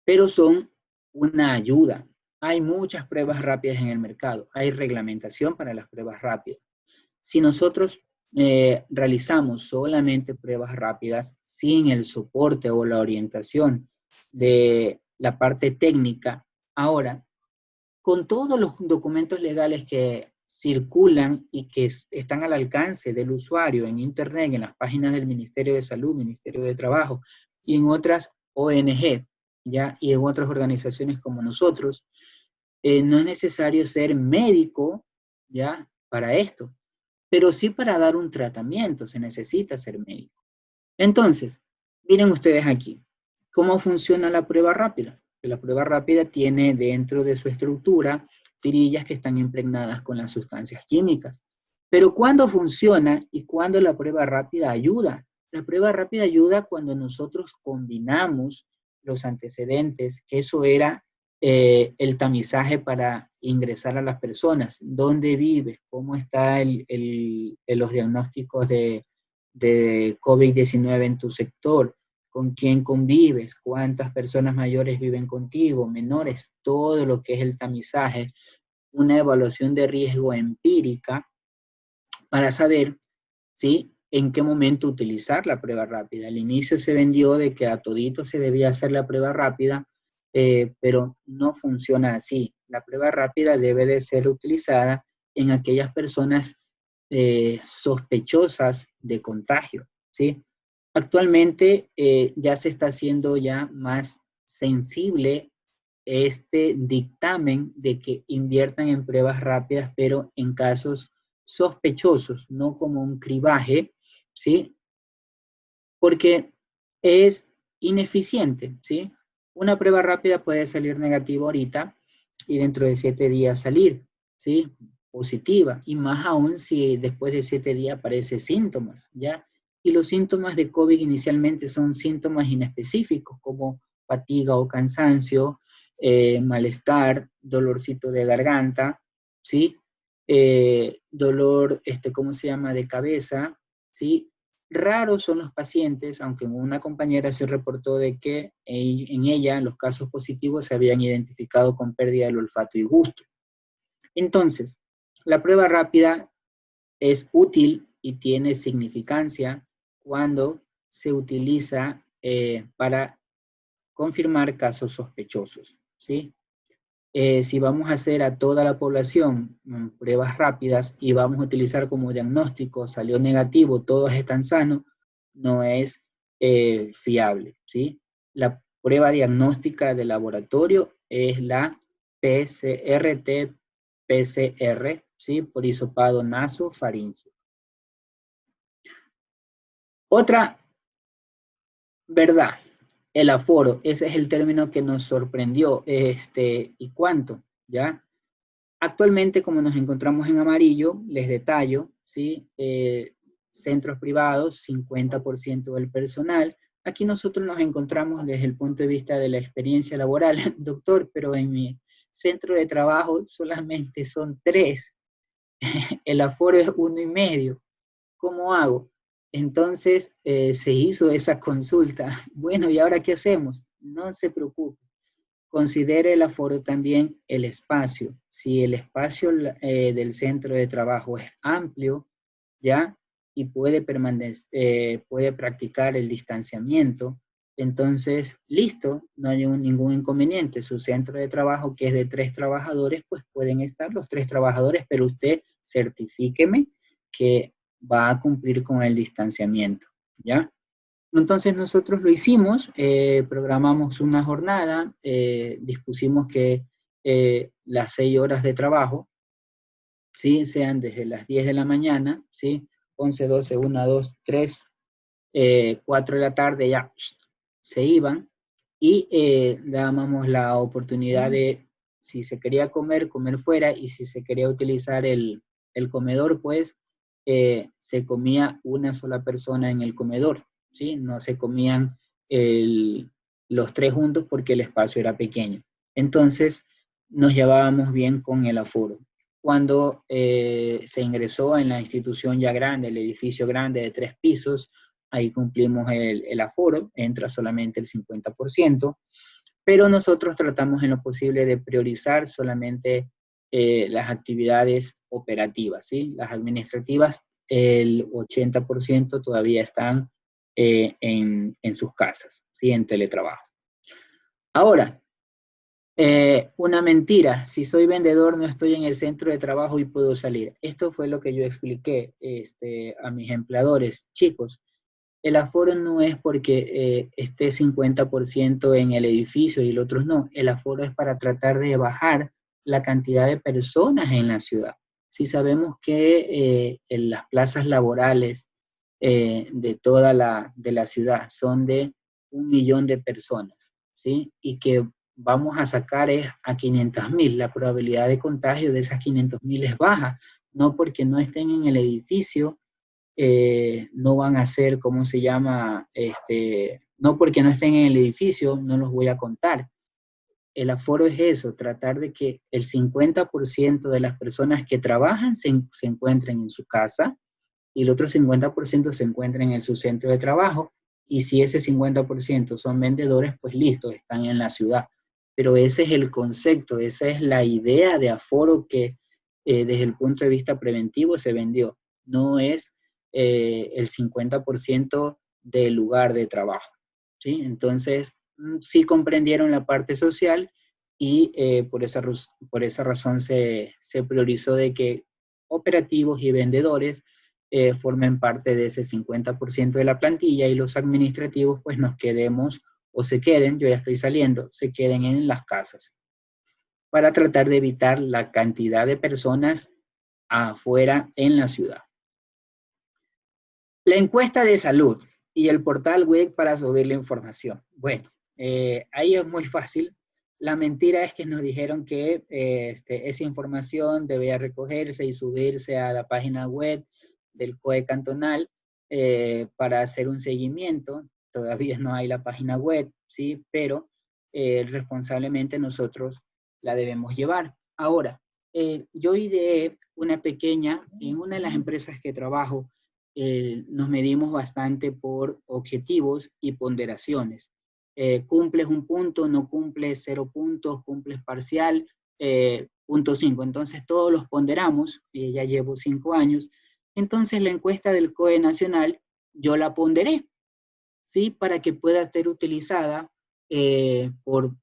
Pero son una ayuda. Hay muchas pruebas rápidas en el mercado. Hay reglamentación para las pruebas rápidas. Si nosotros realizamos solamente pruebas rápidas sin el soporte o la orientación de la parte técnica, ahora, con todos los documentos legales que circulan y que están al alcance del usuario en Internet, en las páginas del Ministerio de Salud, Ministerio de Trabajo y en otras ONG, ¿ya? Y en otras organizaciones como nosotros, no es necesario ser médico, ¿ya? Para esto, pero sí para dar un tratamiento se necesita ser médico. Entonces, miren ustedes aquí, ¿cómo funciona la prueba rápida? La prueba rápida tiene dentro de su estructura tirillas que están impregnadas con las sustancias químicas. Pero ¿cuándo funciona y cuándo la prueba rápida ayuda? La prueba rápida ayuda cuando nosotros combinamos los antecedentes, que eso era el tamizaje para ingresar a las personas, dónde vives, cómo están los diagnósticos de COVID-19 en tu sector, con quién convives, cuántas personas mayores viven contigo, menores, todo lo que es el tamizaje, una evaluación de riesgo empírica para saber, ¿sí?, en qué momento utilizar la prueba rápida. Al inicio se vendió de que a todito se debía hacer la prueba rápida, pero no funciona así. La prueba rápida debe de ser utilizada en aquellas personas sospechosas de contagio, ¿sí? Actualmente ya se está haciendo ya más sensible este dictamen de que inviertan en pruebas rápidas, pero en casos sospechosos, no como un cribaje, ¿sí? Porque es ineficiente, ¿sí? Una prueba rápida puede salir negativa ahorita y dentro de 7 días salir, ¿sí? Positiva, y más aún si después de 7 días aparecen síntomas, ¿ya? Y los síntomas de COVID inicialmente son síntomas inespecíficos como fatiga o cansancio, malestar, dolorcito de garganta, ¿sí? Dolor, ¿cómo se llama?, de cabeza, ¿sí? Raros son los pacientes, aunque una compañera se reportó de que en ella, en los casos positivos, se habían identificado con pérdida del olfato y gusto. Entonces, la prueba rápida es útil y tiene significancia cuando se utiliza para confirmar casos sospechosos, ¿sí? Si vamos a hacer a toda la población pruebas rápidas y vamos a utilizar como diagnóstico, salió negativo, todos están sanos, no es fiable, ¿sí? La prueba diagnóstica de laboratorio es la PCR, ¿sí? Por hisopado nasofaríngeo. Otra verdad, el aforo, ese es el término que nos sorprendió, ¿y cuánto? ¿Ya? Actualmente, como nos encontramos en amarillo, les detallo, ¿sí? Centros privados, 50% del personal. Aquí nosotros nos encontramos desde el punto de vista de la experiencia laboral. Doctor, pero en mi centro de trabajo solamente son 3. El aforo es 1,5. ¿Cómo hago? Entonces se hizo esa consulta. Bueno, ¿y ahora qué hacemos? No se preocupe. Considere el aforo también el espacio. Si el espacio del centro de trabajo es amplio, ¿ya? y puede practicar el distanciamiento, entonces, listo, no hay ningún inconveniente. Su centro de trabajo, que es de 3 trabajadores, pues pueden estar los 3 trabajadores, pero usted certifíqueme que va a cumplir con el distanciamiento, ¿ya? Entonces nosotros lo hicimos, programamos una jornada, dispusimos que las 6 horas de trabajo, ¿sí? Sean desde las 10 de la mañana, ¿sí? 11, 12, 1, 2, 3, 4 de la tarde ya se iban y dábamos la oportunidad de, si se quería comer, comer fuera, y si se quería utilizar el comedor, pues se comía una sola persona en el comedor, ¿sí? No se comían los 3 juntos porque el espacio era pequeño. Entonces, nos llevábamos bien con el aforo. Cuando se ingresó en la institución ya grande, el edificio grande de 3 pisos, ahí cumplimos el aforo, entra solamente el 50%, pero nosotros tratamos en lo posible de priorizar solamente las actividades operativas, ¿sí? Las administrativas, el 80% todavía están en sus casas, ¿sí? En teletrabajo. Ahora, una mentira: si soy vendedor no estoy en el centro de trabajo y puedo salir. Esto fue lo que yo expliqué a mis empleadores. Chicos, el aforo no es porque esté 50% en el edificio y el otro no. El aforo es para tratar de bajar la cantidad de personas en la ciudad. Si sabemos que en las plazas laborales de toda de la ciudad son de 1 millón de personas, ¿sí? Y que vamos a sacar a 500.000, la probabilidad de contagio de esas 500.000 es baja, no porque no estén en el edificio, no van a ser, ¿cómo se llama? No porque no estén en el edificio, no los voy a contar. El aforo es eso, tratar de que el 50% de las personas que trabajan se encuentren en su casa y el otro 50% se encuentren en su centro de trabajo, y si ese 50% son vendedores, pues listo, están en la ciudad. Pero ese es el concepto, esa es la idea de aforo que desde el punto de vista preventivo se vendió. No es el 50% del lugar de trabajo, ¿sí? Entonces, sí comprendieron la parte social y por esa razón se priorizó de que operativos y vendedores formen parte de ese 50% de la plantilla, y los administrativos pues nos quedemos o se queden, yo ya estoy saliendo, se queden en las casas, para tratar de evitar la cantidad de personas afuera en la ciudad. La encuesta de salud y el portal web para subir la información. Bueno, ahí es muy fácil. La mentira es que nos dijeron que esa información debía recogerse y subirse a la página web del COE cantonal para hacer un seguimiento. Todavía no hay la página web, ¿sí? Pero responsablemente nosotros la debemos llevar. Ahora, yo ideé en una de las empresas que trabajo, nos medimos bastante por objetivos y ponderaciones. Cumples un punto, no cumples 0 puntos, cumples parcial, punto 5. Entonces todos los ponderamos, ya llevo 5 años. Entonces la encuesta del COE nacional yo la ponderé, ¿sí? Para que pueda ser utilizada por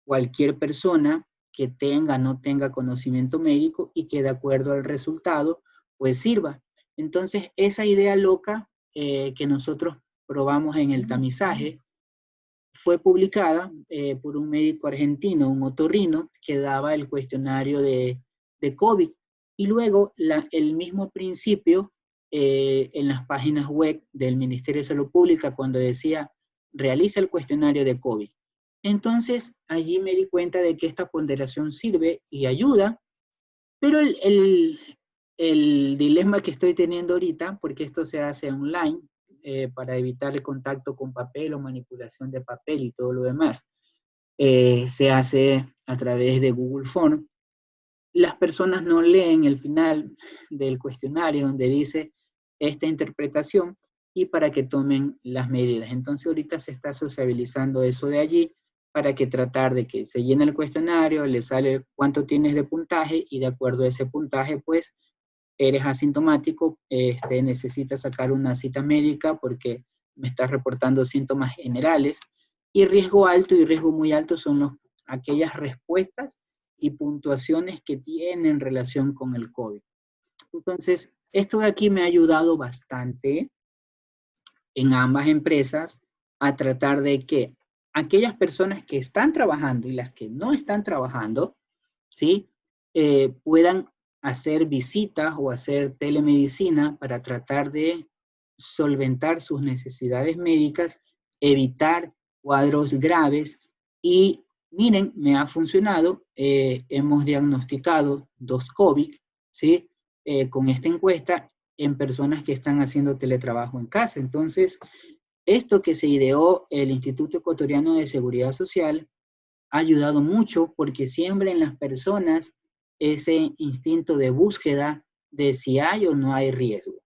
cualquier persona que tenga o no tenga conocimiento médico y que de acuerdo al resultado pues sirva. Entonces esa idea loca que nosotros probamos en el tamizaje fue publicada por un médico argentino, un otorrino, que daba el cuestionario de COVID. Y luego el mismo principio en las páginas web del Ministerio de Salud Pública, cuando decía, realiza el cuestionario de COVID. Entonces, allí me di cuenta de que esta ponderación sirve y ayuda, pero el dilema que estoy teniendo ahorita, porque esto se hace online, para evitar el contacto con papel o manipulación de papel y todo lo demás, se hace a través de Google Form. Las personas no leen el final del cuestionario donde dice esta interpretación y para que tomen las medidas. Entonces ahorita se está sociabilizando eso de allí para que tratar de que se llene el cuestionario, le sale cuánto tienes de puntaje y de acuerdo a ese puntaje pues eres asintomático, necesitas sacar una cita médica porque me estás reportando síntomas generales. Y riesgo alto y riesgo muy alto son aquellas respuestas y puntuaciones que tienen relación con el COVID. Entonces, esto de aquí me ha ayudado bastante en ambas empresas a tratar de que aquellas personas que están trabajando y las que no están trabajando, ¿sí? Puedan hacer visitas o hacer telemedicina para tratar de solventar sus necesidades médicas, evitar cuadros graves y miren, me ha funcionado, hemos diagnosticado 2 COVID, ¿sí? Con esta encuesta en personas que están haciendo teletrabajo en casa. Entonces, esto que se ideó el Instituto Ecuatoriano de Seguridad Social ha ayudado mucho porque siembra en las personas ese instinto de búsqueda de si hay o no hay riesgo.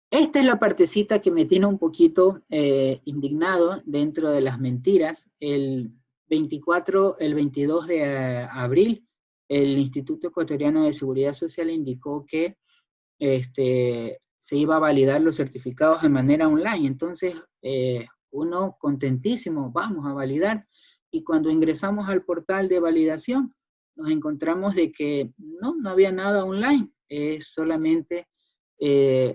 Esta es la partecita que me tiene un poquito indignado dentro de las mentiras. El 22 de abril, el Instituto Ecuatoriano de Seguridad Social indicó que se iba a validar los certificados de manera online. Entonces, uno contentísimo, vamos a validar. Y cuando ingresamos al portal de validación, nos encontramos de que no había nada online, es solamente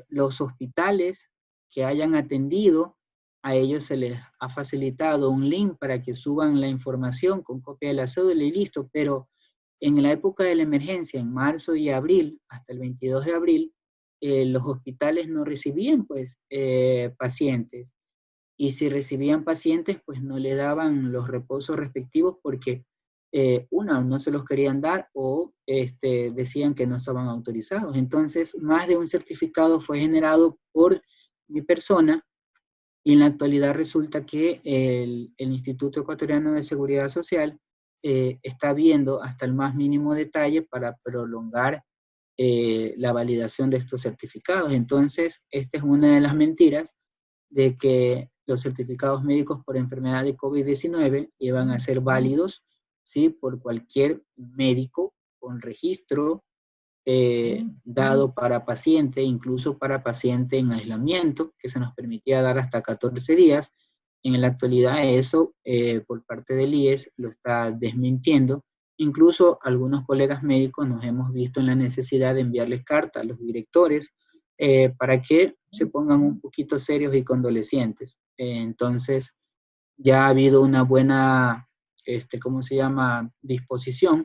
los hospitales que hayan atendido, a ellos se les ha facilitado un link para que suban la información con copia de la cédula y listo, pero en la época de la emergencia, en marzo y abril, hasta el 22 de abril, los hospitales no recibían pues pacientes, y si recibían pacientes pues no le daban los reposos respectivos porque no se los querían dar o decían que no estaban autorizados. Entonces, más de un certificado fue generado por mi persona y en la actualidad resulta que el Instituto Ecuatoriano de Seguridad Social está viendo hasta el más mínimo detalle para prolongar la validación de estos certificados. Entonces, esta es una de las mentiras de que los certificados médicos por enfermedad de COVID-19 iban a ser válidos, ¿sí? Por cualquier médico con registro dado para paciente, incluso para paciente en aislamiento, que se nos permitía dar hasta 14 días. En la actualidad eso, por parte del IES, lo está desmintiendo. Incluso algunos colegas médicos nos hemos visto en la necesidad de enviarles cartas a los directores para que se pongan un poquito serios y condolecientes. Entonces, ya ha habido una buena, disposición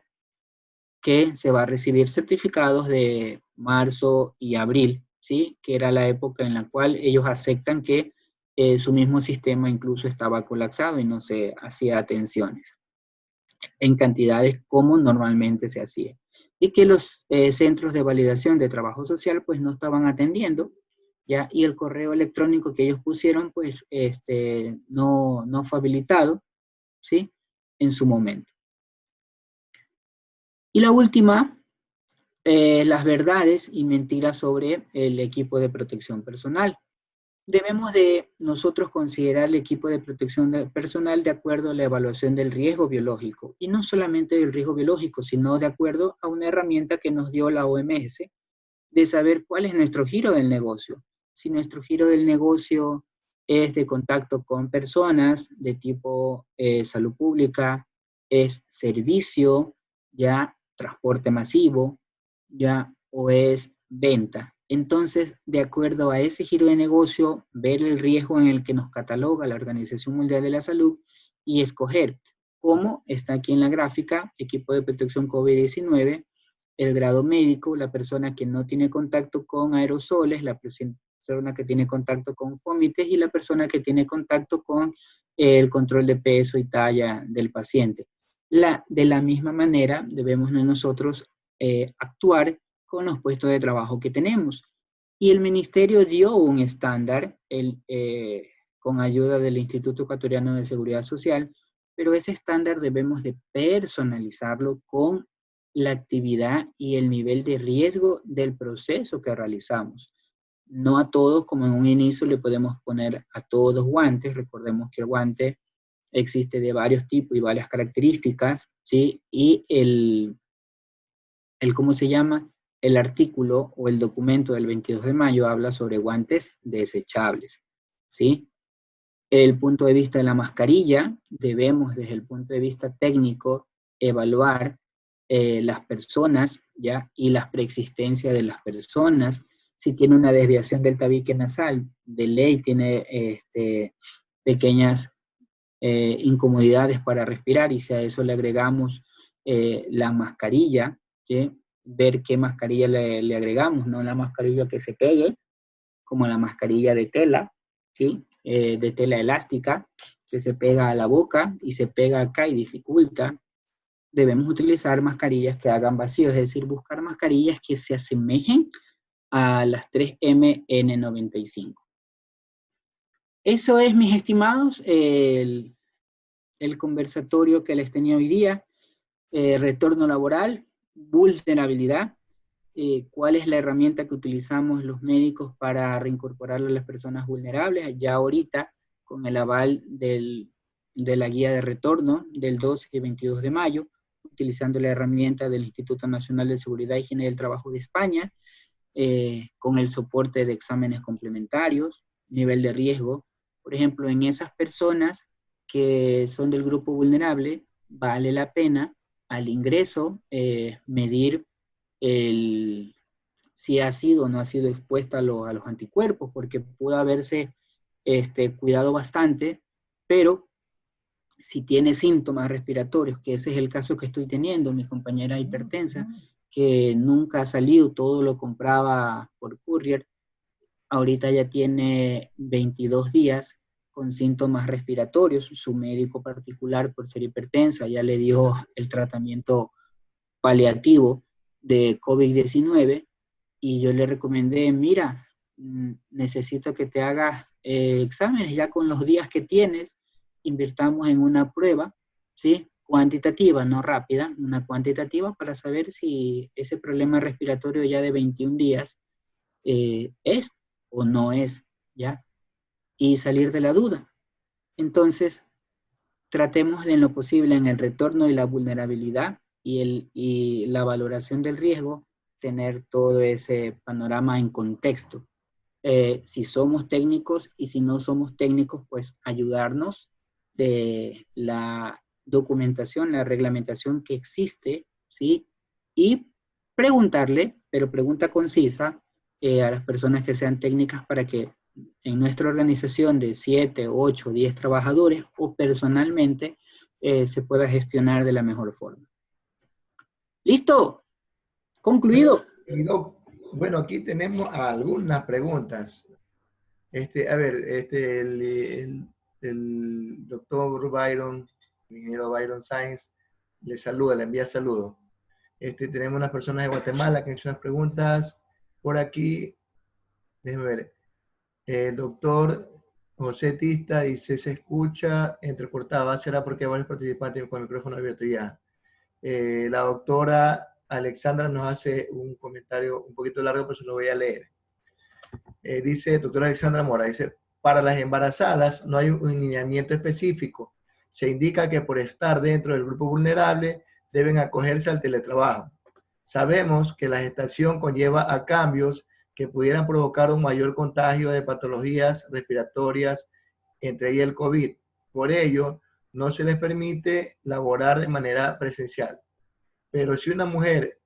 que se va a recibir certificados de marzo y abril, ¿sí? Que era la época en la cual ellos aceptan que su mismo sistema incluso estaba colapsado y no se hacía atenciones en cantidades como normalmente se hacía. Y que los centros de validación de trabajo social pues no estaban atendiendo, ¿ya? Y el correo electrónico que ellos pusieron pues no fue habilitado, ¿sí? En su momento. Y la última, las verdades y mentiras sobre el equipo de protección personal. Debemos de nosotros considerar el equipo de protección personal de acuerdo a la evaluación del riesgo biológico, y no solamente del riesgo biológico, sino de acuerdo a una herramienta que nos dio la OMS, de saber cuál es nuestro giro del negocio. Si nuestro giro del negocio es de contacto con personas de tipo salud pública, es servicio, ya transporte masivo, ya o es venta. Entonces, de acuerdo a ese giro de negocio, ver el riesgo en el que nos cataloga la Organización Mundial de la Salud y escoger, cómo está aquí en la gráfica, equipo de protección COVID-19, el grado médico, la persona que no tiene contacto con aerosoles, la persona que tiene contacto con fomites y la persona que tiene contacto con el control de peso y talla del paciente. De la misma manera, debemos nosotros actuar con los puestos de trabajo que tenemos. Y el ministerio dio un estándar con ayuda del Instituto Ecuatoriano de Seguridad Social, pero ese estándar debemos de personalizarlo con la actividad y el nivel de riesgo del proceso que realizamos. No a todos, como en un inicio, le podemos poner a todos guantes. Recordemos que el guante existe de varios tipos y varias características, ¿sí? Y ¿cómo se llama? El artículo o el documento del 22 de mayo habla sobre guantes desechables, ¿sí? El punto de vista de la mascarilla, debemos desde el punto de vista técnico evaluar las personas, ¿ya? Y las preexistencias de las personas. Si tiene una desviación del tabique nasal, de ley tiene pequeñas incomodidades para respirar, y si a eso le agregamos la mascarilla, ¿sí? Ver qué mascarilla le agregamos, no la mascarilla que se pegue, como la mascarilla de tela, ¿sí? De tela elástica, que se pega a la boca y se pega acá y dificulta. Debemos utilizar mascarillas que hagan vacío, es decir, buscar mascarillas que se asemejen a las 3MN95. Eso es, mis estimados, el conversatorio que les tenía hoy día. Retorno laboral, vulnerabilidad, cuál es la herramienta que utilizamos los médicos para reincorporar a las personas vulnerables. Ya ahorita, con el aval de la guía de retorno del 12 y 22 de mayo, utilizando la herramienta del Instituto Nacional de Seguridad y Higiene del Trabajo de España, con el soporte de exámenes complementarios, nivel de riesgo. Por ejemplo, en esas personas que son del grupo vulnerable, vale la pena al ingreso medir si ha sido o no ha sido expuesta a los anticuerpos, porque pudo haberse cuidado bastante, pero si tiene síntomas respiratorios, que ese es el caso que estoy teniendo, mi compañera hipertensa, que nunca ha salido, todo lo compraba por courier, ahorita ya tiene 22 días con síntomas respiratorios, su médico particular por ser hipertensa ya le dio el tratamiento paliativo de COVID-19, y yo le recomendé, mira, necesito que te hagas exámenes ya con los días que tienes, invirtamos en una prueba, ¿sí? Cuantitativa, no rápida, una cuantitativa para saber si ese problema respiratorio ya de 21 días es o no es, ¿ya? Y salir de la duda. Entonces, tratemos de en lo posible en el retorno y la vulnerabilidad y la valoración del riesgo, tener todo ese panorama en contexto. Si somos técnicos y si no somos técnicos, pues ayudarnos de la documentación, la reglamentación que existe, ¿sí? Y preguntarle, pero pregunta concisa, a las personas que sean técnicas para que en nuestra organización de 7, 8, 10 trabajadores o personalmente se pueda gestionar de la mejor forma. ¿Listo? Concluido. Bueno, aquí tenemos algunas preguntas. A ver, el doctor Byron, el ingeniero Byron Sáenz, le saluda, le envía saludos. Tenemos unas personas de Guatemala que han hecho unas preguntas por aquí. Déjenme ver. El doctor José Tista dice, se escucha entrecortada, será porque hay varios participantes con el micrófono abierto ya. La doctora Alexandra nos hace un comentario un poquito largo, pero se lo voy a leer. Dice, doctora Alexandra Mora, dice, para las embarazadas no hay un lineamiento específico. Se indica que por estar dentro del grupo vulnerable deben acogerse al teletrabajo. Sabemos que la gestación conlleva a cambios que pudieran provocar un mayor contagio de patologías respiratorias, entre ellas el COVID. Por ello, no se les permite laborar de manera presencial. Pero si una mujer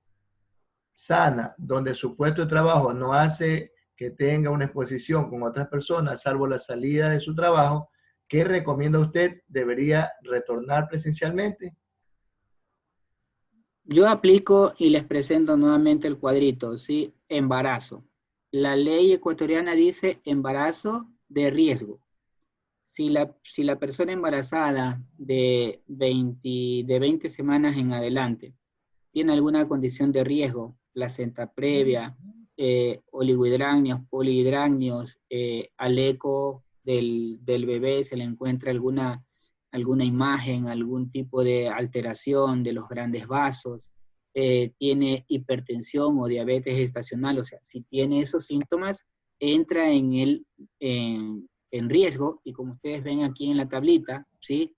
sana, donde su puesto de trabajo no hace que tenga una exposición con otras personas, salvo la salida de su trabajo, ¿qué recomienda usted? ¿Debería retornar presencialmente? Yo aplico y les presento nuevamente el cuadrito, ¿sí? Embarazo. La ley ecuatoriana dice embarazo de riesgo. Si la persona embarazada de 20 semanas en adelante tiene alguna condición de riesgo, placenta previa, oligohidrácneos, polihidrácneos, al eco del bebé se le encuentra alguna imagen, algún tipo de alteración de los grandes vasos, tiene hipertensión o diabetes gestacional, o sea, si tiene esos síntomas, entra en riesgo, y como ustedes ven aquí en la tablita, ¿sí?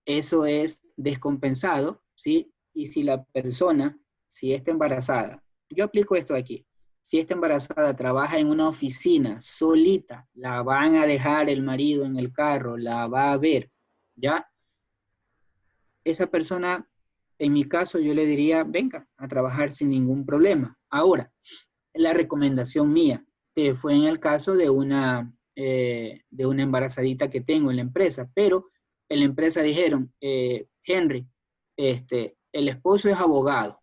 Eso es descompensado, ¿sí? Y si la persona si está embarazada, yo aplico esto aquí, si está embarazada, trabaja en una oficina solita, la van a dejar el marido en el carro, la va a ver, ¿ya? Esa persona, en mi caso, yo le diría, venga a trabajar sin ningún problema. Ahora, la recomendación mía, que fue en el caso de una embarazadita que tengo en la empresa, pero en la empresa dijeron, Henry, el esposo es abogado,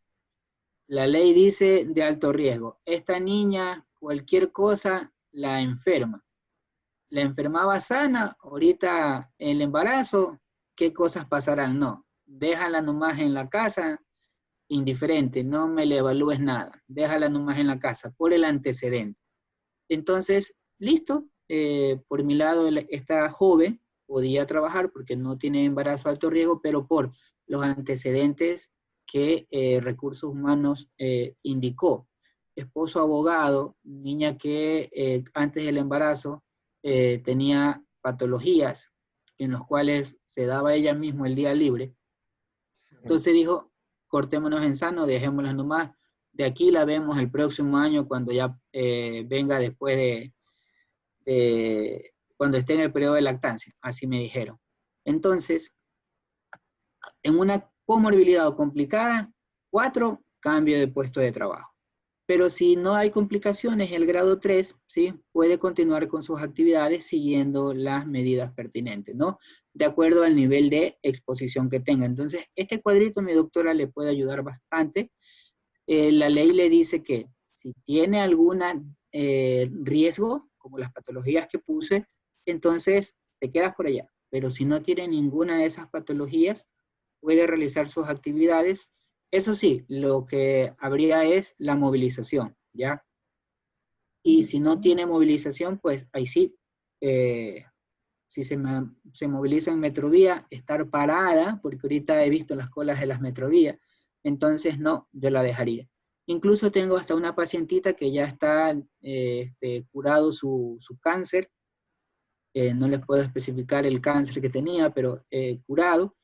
la ley dice de alto riesgo, esta niña cualquier cosa la enferma, la enfermaba sana, ahorita en el embarazo, ¿qué cosas pasarán? No, déjala nomás en la casa, indiferente, no me le evalúes nada, déjala nomás en la casa, por el antecedente. Entonces, listo, por mi lado, esta joven podía trabajar porque no tiene embarazo de alto riesgo, pero por los antecedentes que Recursos Humanos indicó. Esposo abogado, niña que antes del embarazo tenía patologías en los cuales se daba ella misma el día libre. Entonces dijo, cortémonos en sano, dejémoslas nomás. De aquí la vemos el próximo año cuando ya venga después cuando esté en el periodo de lactancia. Así me dijeron. Entonces, en una comorbilidad o complicada, 4, cambio de puesto de trabajo. Pero si no hay complicaciones, el grado 3, ¿sí? Puede continuar con sus actividades siguiendo las medidas pertinentes, ¿no? De acuerdo al nivel de exposición que tenga. Entonces, este cuadrito, mi doctora, le puede ayudar bastante. La ley le dice que si tiene algún riesgo, como las patologías que puse, entonces te quedas por allá. Pero si no tiene ninguna de esas patologías, puede realizar sus actividades. Eso sí, lo que habría es la movilización, ¿ya? Y si no tiene movilización, pues ahí sí, si se moviliza en Metrovía, estar parada, porque ahorita he visto las colas de las Metrovías, entonces no, yo la dejaría. Incluso tengo hasta una pacientita que ya está curado su cáncer, no les puedo especificar el cáncer que tenía, pero curado.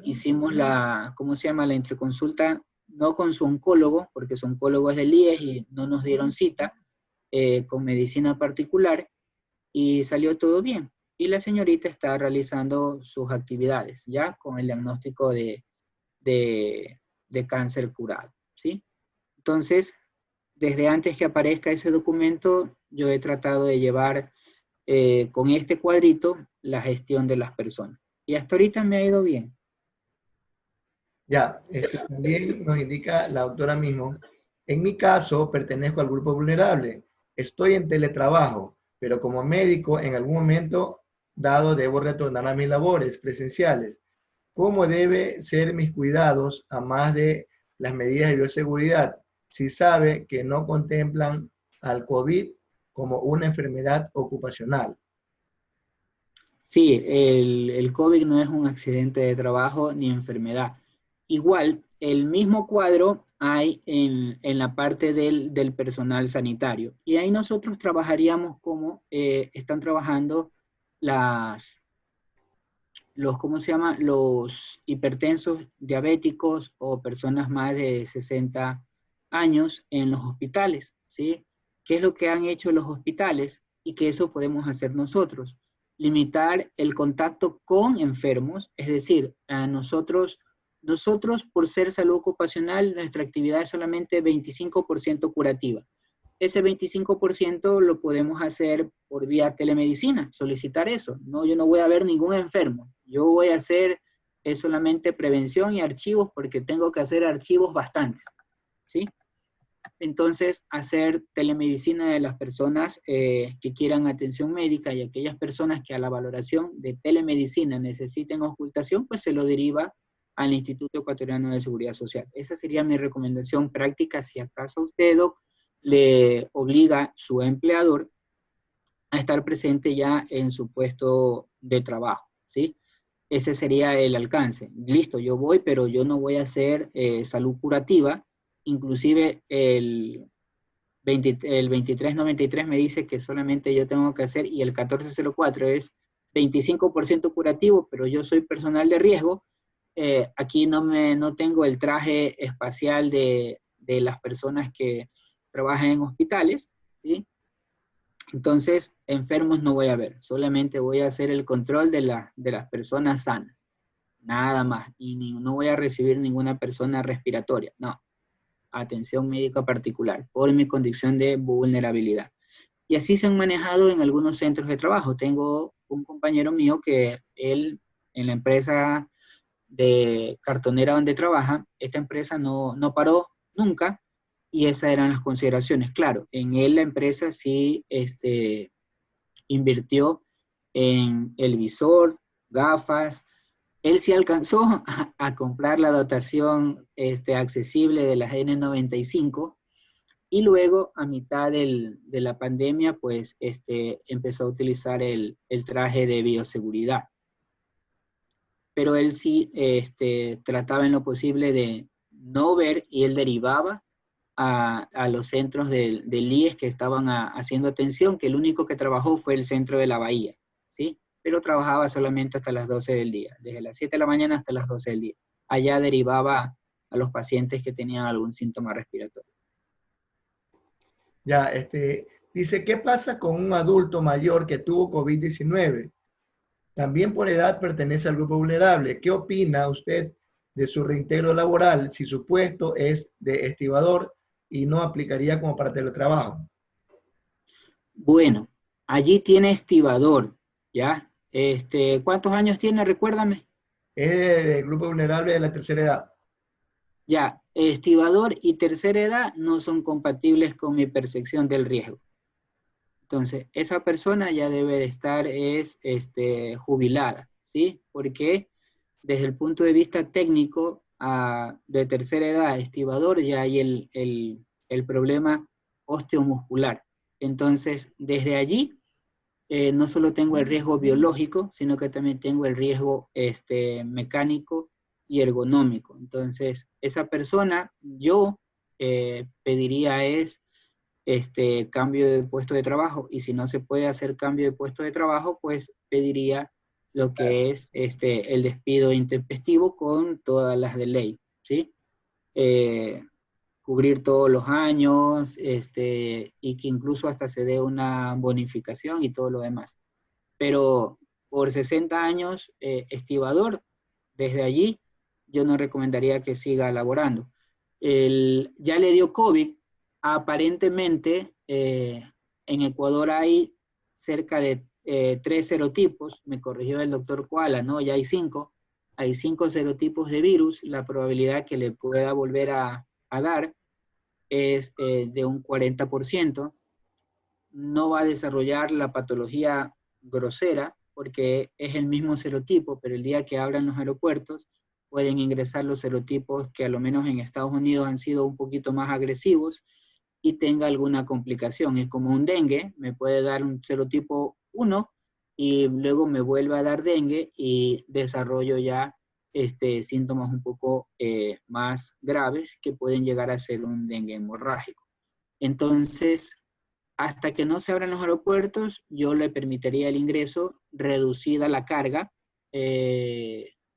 Hicimos ¿cómo se llama? La interconsulta, no con su oncólogo, porque su oncólogo es del IES y no nos dieron cita, con medicina particular, y salió todo bien. Y la señorita está realizando sus actividades, ya con el diagnóstico de cáncer curado, ¿sí? Entonces, desde antes que aparezca ese documento, yo he tratado de llevar con este cuadrito la gestión de las personas. Y hasta ahorita me ha ido bien. Ya, también nos indica la doctora mismo, en mi caso pertenezco al grupo vulnerable, estoy en teletrabajo, pero como médico en algún momento dado debo retornar a mis labores presenciales. ¿Cómo debe ser mis cuidados a más de las medidas de bioseguridad si sabe que no contemplan al COVID como una enfermedad ocupacional? Sí, el COVID no es un accidente de trabajo ni enfermedad. Igual, el mismo cuadro hay en la parte del personal sanitario. Y ahí nosotros trabajaríamos como están trabajando ¿cómo se llama? Los hipertensos, diabéticos o personas más de 60 años en los hospitales, ¿sí? ¿Qué es lo que han hecho los hospitales? Y que eso podemos hacer nosotros. Limitar el contacto con enfermos, es decir, a nosotros por ser salud ocupacional, nuestra actividad es solamente 25% curativa. Ese 25% lo podemos hacer por vía telemedicina, solicitar eso. No, yo no voy a ver ningún enfermo. Yo voy a hacer solamente prevención y archivos porque tengo que hacer archivos bastantes, ¿sí? Entonces, hacer telemedicina de las personas que quieran atención médica y aquellas personas que a la valoración de telemedicina necesiten ocultación, pues se lo deriva al Instituto Ecuatoriano de Seguridad Social. Esa sería mi recomendación práctica si acaso usted, Doc, le obliga su empleador a estar presente ya en su puesto de trabajo, ¿sí? Ese sería el alcance. Listo, yo voy, pero yo no voy a hacer salud curativa. Inclusive el 2393 me dice que solamente yo tengo que hacer, y el 1404 es 25% curativo, pero yo soy personal de riesgo, Aquí no tengo el traje espacial de las personas que trabajan en hospitales, ¿sí? Entonces, enfermos no voy a ver, solamente voy a hacer el control de las personas sanas, nada más, y no voy a recibir ninguna persona respiratoria, no, atención médica particular, por mi condición de vulnerabilidad. Y así se han manejado en algunos centros de trabajo. Tengo un compañero mío que él, en la empresa de cartonera donde trabaja, esta empresa no paró nunca, y esas eran las consideraciones. Claro, en él la empresa sí invirtió en el visor, gafas. Él sí alcanzó a comprar la dotación accesible de las N95, y luego a mitad de la pandemia pues empezó a utilizar el traje de bioseguridad. Pero él sí trataba en lo posible de no ver, y él derivaba a los centros del IES que estaban haciendo atención, que el único que trabajó fue el centro de la Bahía, ¿sí? Pero trabajaba solamente hasta las 12 del día, desde las 7 de la mañana hasta las 12 del día. Allá derivaba a los pacientes que tenían algún síntoma respiratorio. Ya, dice, ¿qué pasa con un adulto mayor que tuvo COVID-19? También por edad pertenece al grupo vulnerable. ¿Qué opina usted de su reintegro laboral si su puesto es de estibador y no aplicaría como para teletrabajo? Bueno, allí tiene estibador, ¿ya? ¿Cuántos años tiene? Recuérdame. Es del grupo vulnerable de la tercera edad. Ya, estibador y tercera edad no son compatibles con mi percepción del riesgo. Entonces, esa persona ya debe de estar jubilada, ¿sí? Porque desde el punto de vista técnico de tercera edad, estibador, ya hay el problema osteomuscular. Entonces, desde allí, no solo tengo el riesgo biológico, sino que también tengo el riesgo mecánico y ergonómico. Entonces, esa persona, yo pediría cambio de puesto de trabajo, y si no se puede hacer cambio de puesto de trabajo, pues pediría lo que es el despido intempestivo con todas las de ley, ¿sí? Cubrir todos los años, y que incluso hasta se dé una bonificación y todo lo demás. Pero por 60 años, estibador, desde allí, yo no recomendaría que siga laborando. Ya le dio COVID, aparentemente, en Ecuador hay cerca de 3 serotipos, me corrigió el doctor Koala, ¿no? Ya hay 5. Hay 5 serotipos de virus, la probabilidad que le pueda volver a dar es de un 40%. No va a desarrollar la patología grosera porque es el mismo serotipo, pero el día que abran los aeropuertos pueden ingresar los serotipos que a lo menos en Estados Unidos han sido un poquito más agresivos y tenga alguna complicación. Es como un dengue, me puede dar un serotipo 1 y luego me vuelve a dar dengue y desarrollo ya síntomas un poco más graves que pueden llegar a ser un dengue hemorrágico. Entonces, hasta que no se abran los aeropuertos, yo le permitiría el ingreso, reducida la carga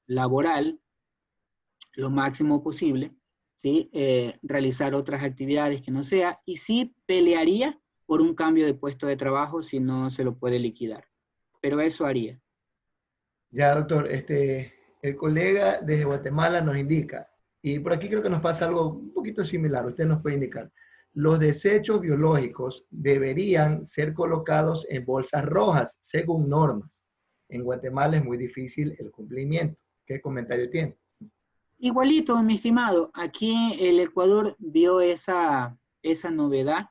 laboral, lo máximo posible, ¿sí? Realizar otras actividades que no sea, y sí pelearía por un cambio de puesto de trabajo si no se lo puede liquidar. Pero eso haría. Ya, doctor, el colega desde Guatemala nos indica, y por aquí creo que nos pasa algo un poquito similar, usted nos puede indicar. Los desechos biológicos deberían ser colocados en bolsas rojas, según normas. En Guatemala es muy difícil el cumplimiento. ¿Qué comentario tiene? Igualito, mi estimado, aquí el Ecuador vio esa novedad.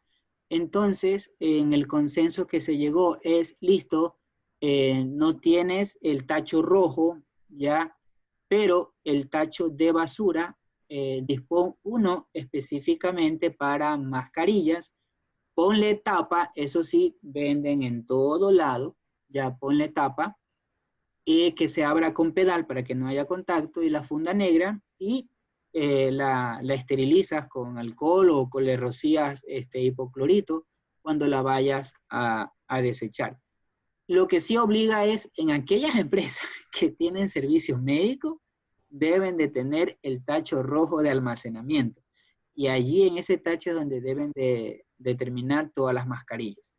Entonces, en el consenso que se llegó es, listo, no tienes el tacho rojo, ¿ya? Pero el tacho de basura, dispone uno específicamente para mascarillas, ponle tapa, eso sí, venden en todo lado, ya ponle tapa, que se abra con pedal para que no haya contacto, y la funda negra, y la esterilizas con alcohol o le rocías hipoclorito cuando la vayas a desechar. Lo que sí obliga es en aquellas empresas que tienen servicios médicos, deben de tener el tacho rojo de almacenamiento. Y allí en ese tacho es donde deben de determinar todas las mascarillas.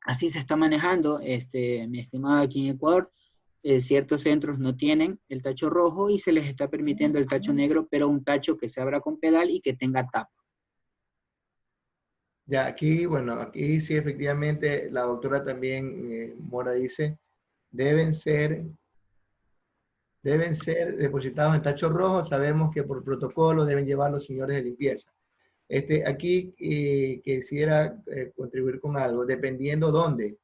Así se está manejando, mi estimado, aquí en Ecuador. Ciertos centros no tienen el tacho rojo y se les está permitiendo el tacho negro, pero un tacho que se abra con pedal y que tenga tapa. Ya, aquí, bueno, aquí sí efectivamente la doctora también, Mora dice, deben ser depositados en tacho rojo. Sabemos que por protocolo deben llevar los señores de limpieza. Aquí quisiera contribuir con algo, dependiendo dónde.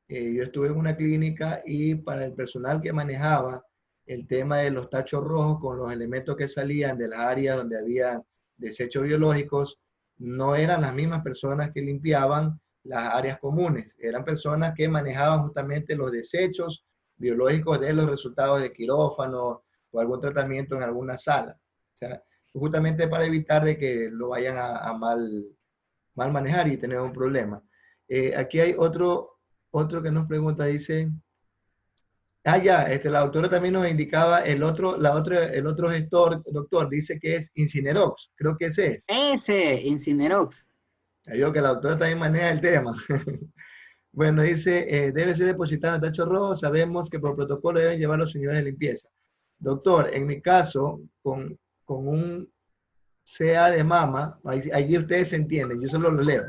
Yo estuve en una clínica y para el personal que manejaba el tema de los tachos rojos con los elementos que salían de las áreas donde había desechos biológicos, no eran las mismas personas que limpiaban las áreas comunes, eran personas que manejaban justamente los desechos biológicos de los resultados de quirófano o algún tratamiento en alguna sala. O sea, justamente para evitar de que lo vayan a mal manejar y tener un problema. Aquí hay otro que nos pregunta, dice, ya, la doctora también nos indicaba el otro gestor, doctor, dice que es Incinerox, creo que ese es. Ese, Incinerox. Yo que la doctora también maneja el tema. Bueno, dice, debe ser depositado en tacho rojo, sabemos que por protocolo deben llevar los señores de limpieza. Doctor, en mi caso, con un CA de mama, ahí ustedes se entienden, yo solo lo leo.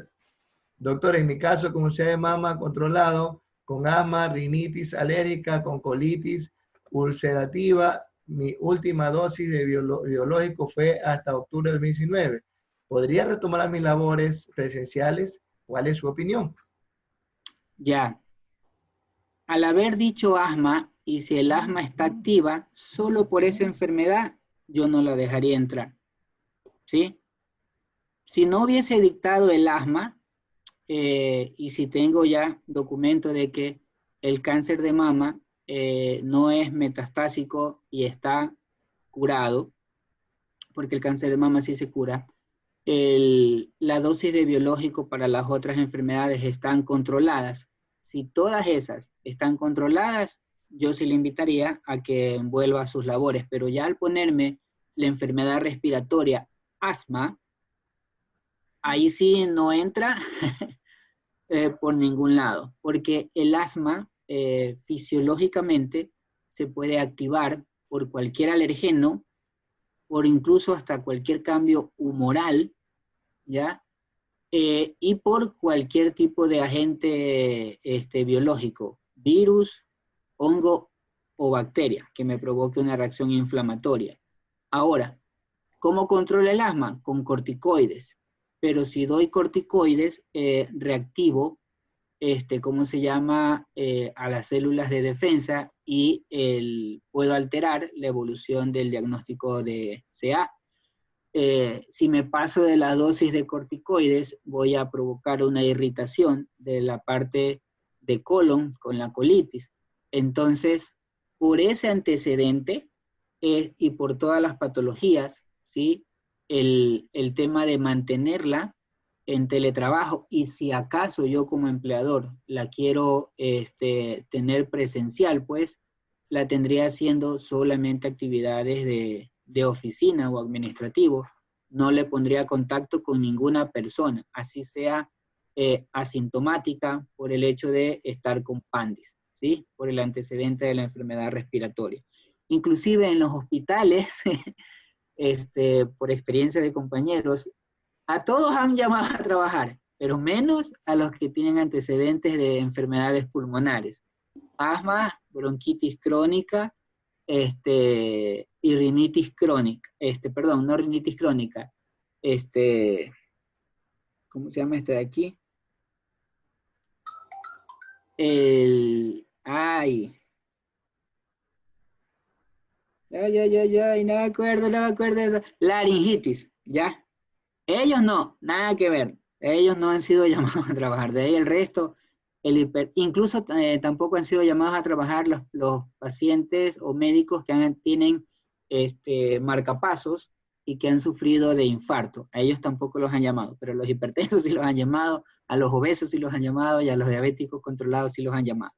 Doctor, en mi caso, con un CA de mama controlado, con asma, rinitis alérgica, con colitis ulcerativa, mi última dosis de biológico fue hasta octubre del 2019. ¿Podría retomar mis labores presenciales? ¿Cuál es su opinión? Ya. Al haber dicho asma, y si el asma está activa, solo por esa enfermedad, yo no la dejaría entrar. ¿Sí? Si no hubiese dictado el asma, y si tengo ya documento de que el cáncer de mama no es metastásico y está curado, porque el cáncer de mama sí se cura, la dosis de biológico para las otras enfermedades están controladas. Si todas esas están controladas, yo sí le invitaría a que vuelva a sus labores, pero ya al ponerme la enfermedad respiratoria, asma, ahí sí no entra por ningún lado, porque el asma fisiológicamente se puede activar por cualquier alergeno, por incluso hasta cualquier cambio humoral, ¿ya? Y por cualquier tipo de agente biológico, virus, hongo o bacteria, que me provoque una reacción inflamatoria. Ahora, ¿cómo controla el asma? Con corticoides. Pero si doy corticoides, reactivo, ¿cómo se llama? A las células de defensa y puedo alterar la evolución del diagnóstico de CA. Si me paso de la dosis de corticoides, voy a provocar una irritación de la parte de colon con la colitis. Entonces, por ese antecedente y por todas las patologías, ¿sí? El tema de mantenerla en teletrabajo, y si acaso yo como empleador la quiero tener presencial, pues la tendría haciendo solamente actividades de oficina o administrativo. No le pondría contacto con ninguna persona, así sea asintomática por el hecho de estar con pandis, ¿sí? Por el antecedente de la enfermedad respiratoria. Inclusive en los hospitales, por experiencia de compañeros, a todos han llamado a trabajar, pero menos a los que tienen antecedentes de enfermedades pulmonares. Asma, bronquitis crónica, y rinitis crónica, perdón, no rinitis crónica, ¿cómo se llama este de aquí? No me acuerdo, laringitis, ¿ya? Ellos no, nada que ver, ellos no han sido llamados a trabajar, de ahí el resto, incluso tampoco han sido llamados a trabajar los pacientes o médicos que tienen marcapasos y que han sufrido de infarto. A ellos tampoco los han llamado, pero los hipertensos sí los han llamado, a los obesos sí los han llamado y a los diabéticos controlados sí los han llamado.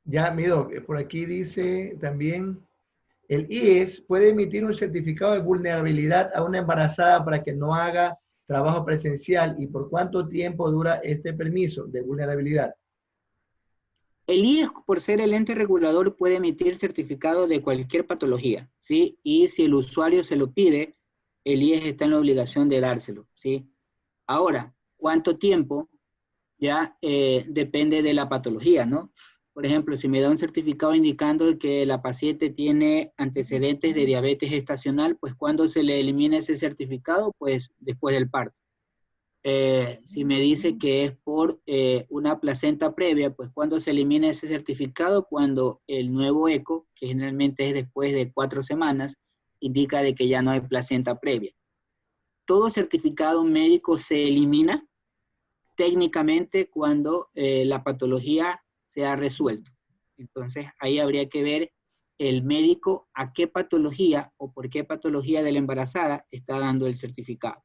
Ya, mi doc, por aquí dice también, El IES puede emitir un certificado de vulnerabilidad a una embarazada para que no haga trabajo presencial. ¿Y por cuánto tiempo dura este permiso de vulnerabilidad? El IES, por ser el ente regulador, puede emitir certificado de cualquier patología, ¿sí? Y si el usuario se lo pide, el IES está en la obligación de dárselo, ¿sí? Ahora, ¿cuánto tiempo? Ya depende de la patología, ¿no? Por ejemplo, si me da un certificado indicando que la paciente tiene antecedentes de diabetes gestacional, pues cuando se le elimina ese certificado, pues después del parto. Si me dice que es por una placenta previa, pues cuando se elimina ese certificado, cuando el nuevo eco, que generalmente es después de 4 semanas, indica de que ya no hay placenta previa. Todo certificado médico se elimina técnicamente cuando la patología se ha resuelto. Entonces, ahí habría que ver el médico a qué patología o por qué patología de la embarazada está dando el certificado.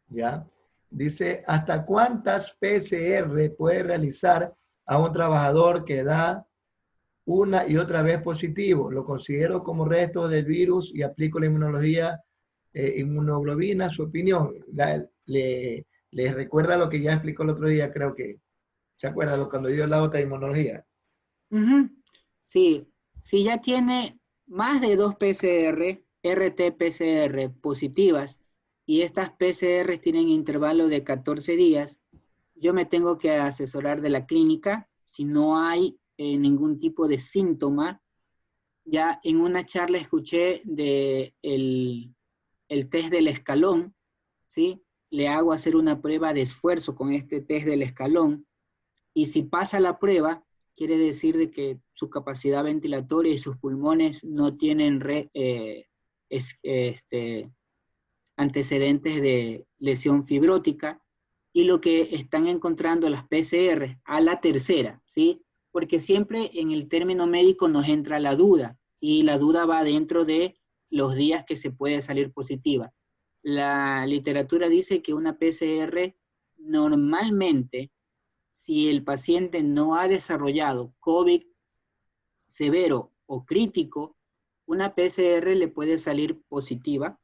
¿Ya? Dice, ¿hasta cuántas PCR puede realizar a un trabajador que da una y otra vez positivo? Lo considero como resto del virus y aplico la inmunoglobina. Su opinión, le recuerda lo que ya explicó el otro día, creo que, ¿se acuerda cuando dio la otra inmunología? Sí, si ya tiene más de 2 PCR, RT-PCR positivas, y estas PCR tienen intervalo de 14 días, yo me tengo que asesorar de la clínica si no hay ningún tipo de síntoma. Ya en una charla escuché de el test del escalón, ¿sí? Le hago hacer una prueba de esfuerzo con este test del escalón, y si pasa la prueba, quiere decir de que su capacidad ventilatoria y sus pulmones no tienen antecedentes de lesión fibrótica, y lo que están encontrando las PCR a la tercera, ¿sí? Porque siempre en el término médico nos entra la duda, y la duda va dentro de los días que se puede salir positiva. La literatura dice que una PCR normalmente, si el paciente no ha desarrollado COVID severo o crítico, una PCR le puede salir positiva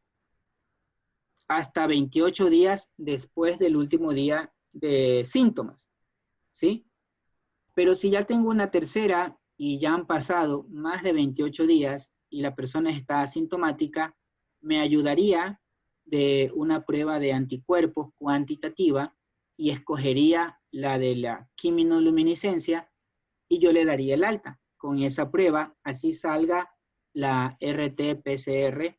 hasta 28 días después del último día de síntomas, ¿sí? Pero si ya tengo una tercera y ya han pasado más de 28 días y la persona está asintomática, me ayudaría de una prueba de anticuerpos cuantitativa y escogería la de la quimiluminiscencia y yo le daría el alta con esa prueba, así salga la RT-PCR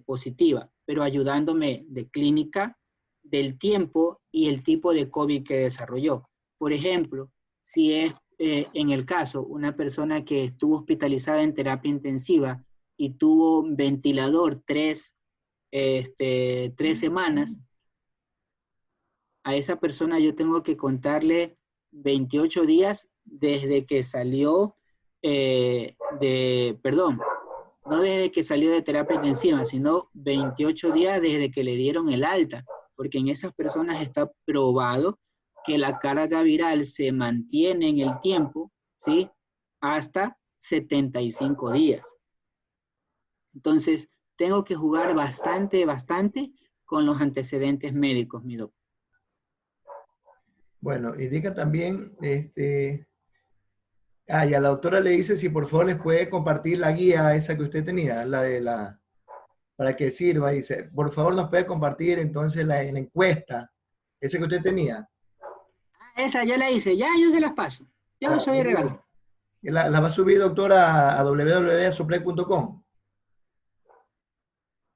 positiva, pero ayudándome de clínica, del tiempo y el tipo de COVID que desarrolló. Por ejemplo, si es en el caso una persona que estuvo hospitalizada en terapia intensiva y tuvo ventilador 3 semanas, a esa persona yo tengo que contarle 28 días desde que salió no desde que salió de terapia intensiva, sino 28 días desde que le dieron el alta, porque en esas personas está probado que la carga viral se mantiene en el tiempo, ¿sí? Hasta 75 días. Entonces, tengo que jugar bastante con los antecedentes médicos, mi doctor. Bueno, indica también, y a la doctora le dice si por favor les puede compartir la guía esa que usted tenía, para que sirva. Dice, por favor nos puede compartir entonces la encuesta, esa que usted tenía. Esa ya la hice, ya yo se las paso. Yo soy regalo. La va a subir, doctora, a www.suplec.com.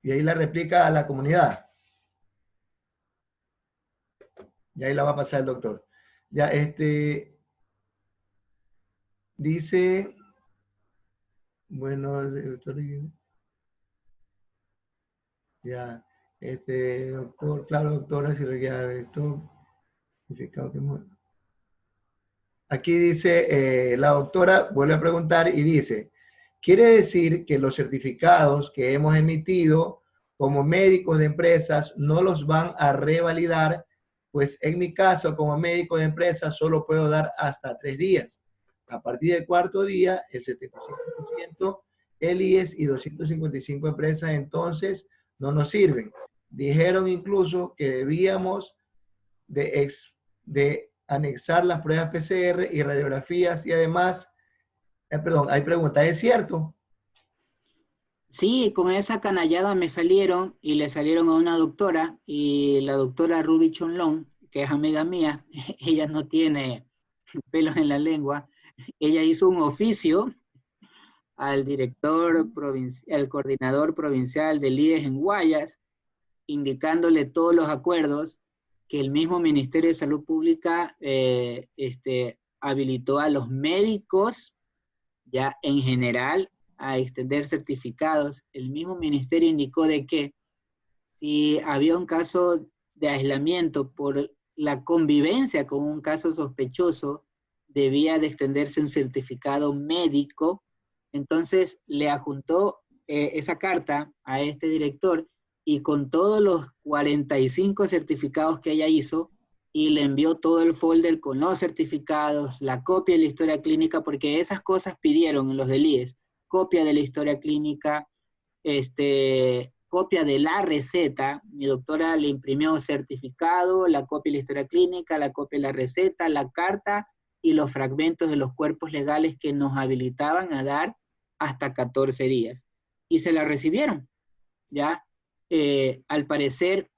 Y ahí la replica a la comunidad. Y ahí la va a pasar el doctor. Ya, dice, bueno, doctor, ya, doctor, claro, doctora, si requiere esto, aquí dice, la doctora vuelve a preguntar y dice, quiere decir que los certificados que hemos emitido como médicos de empresas no los van a revalidar, pues en mi caso como médico de empresa solo puedo dar hasta 3 días. A partir del cuarto día, el 75% el IES y 255 empresas entonces no nos sirven. Dijeron incluso que debíamos de anexar las pruebas PCR y radiografías y además, perdón, hay preguntas, ¿es cierto? Sí, con esa canallada me salieron y le salieron a una doctora y la doctora Ruby Chonlón, que es amiga mía, ella no tiene pelos en la lengua, ella hizo un oficio al director provincial, al coordinador provincial del IES en Guayas, indicándole todos los acuerdos que el mismo Ministerio de Salud Pública habilitó a los médicos, ya en general, a extender certificados. El mismo ministerio indicó de que si había un caso de aislamiento por la convivencia con un caso sospechoso, debía de extenderse un certificado médico. Entonces le adjuntó esa carta a este director y con todos los 45 certificados que ella hizo, y le envió todo el folder con los certificados, la copia de la historia clínica, porque esas cosas pidieron en los del IES, copia de la historia clínica, copia de la receta. Mi doctora le imprimió certificado, la copia de la historia clínica, la copia de la receta, la carta y los fragmentos de los cuerpos legales que nos habilitaban a dar hasta 14 días. Y se la recibieron, ¿ya? Al parecer,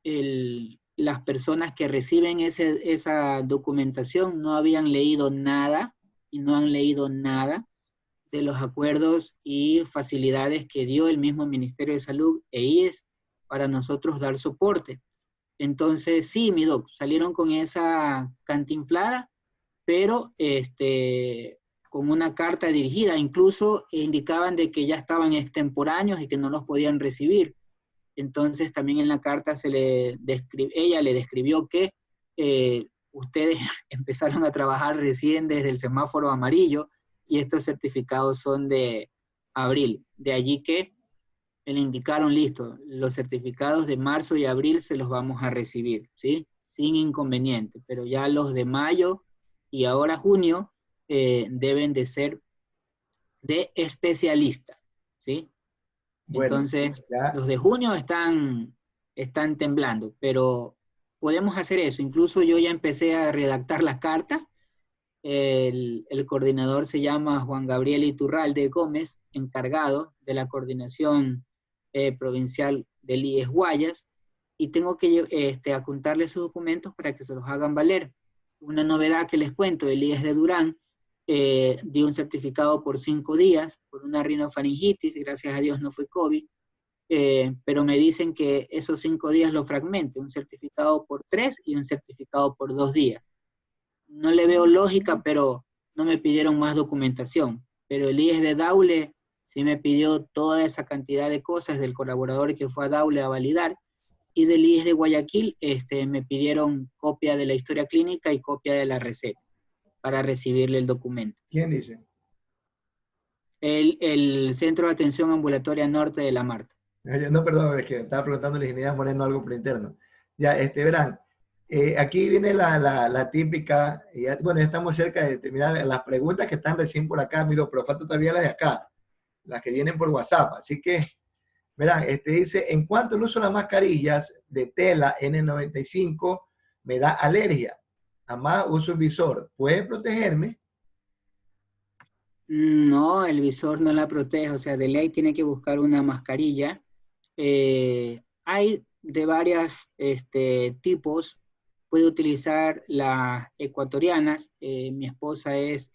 las personas que reciben esa documentación no habían leído nada y no han leído nada de los acuerdos y facilidades que dio el mismo Ministerio de Salud e IES para nosotros dar soporte. Entonces, sí, mi doc, salieron con esa cantinflada, pero con una carta dirigida, incluso indicaban de que ya estaban extemporáneos y que no los podían recibir. Entonces también en la carta ella le describió que ustedes empezaron a trabajar recién desde el semáforo amarillo y estos certificados son de abril. De allí que le indicaron, listo, los certificados de marzo y abril se los vamos a recibir, ¿sí? Sin inconveniente, pero ya los de mayo y ahora junio deben de ser de especialista, ¿sí? Bueno, Entonces, ya. los de junio están temblando, pero podemos hacer eso. Incluso yo ya empecé a redactar la carta. El coordinador se llama Juan Gabriel Iturralde Gómez, encargado de la coordinación provincial del IES Guayas, y tengo que adjuntarle sus documentos para que se los hagan valer. Una novedad que les cuento, el IES de Durán dio un certificado por 5 días por una rinofaringitis, y gracias a Dios no fue COVID, pero me dicen que esos 5 días lo fragmente, un certificado por 3 y un certificado por 2 días. No le veo lógica, pero no me pidieron más documentación. Pero el IES de Daule sí me pidió toda esa cantidad de cosas del colaborador que fue a Daule a validar, y del IES de Guayaquil me pidieron copia de la historia clínica y copia de la receta para recibirle el documento. ¿Quién dice? El Centro de Atención Ambulatoria Norte de la Marta. No, perdón, es que estaba preguntando a la ingeniera Moreno algo por interno. Ya, verán, aquí viene la típica, ya, bueno, ya estamos cerca de terminar las preguntas que están recién por acá, pero falta todavía las de acá, las que vienen por WhatsApp. Así que, verán, dice, en cuanto al uso de las mascarillas de tela N95, me da alergia. Además, uso el visor. ¿Puede protegerme? No, el visor no la protege, o sea, de ley tiene que buscar una mascarilla. Hay de varios tipos. Puede utilizar las ecuatorianas. Mi esposa es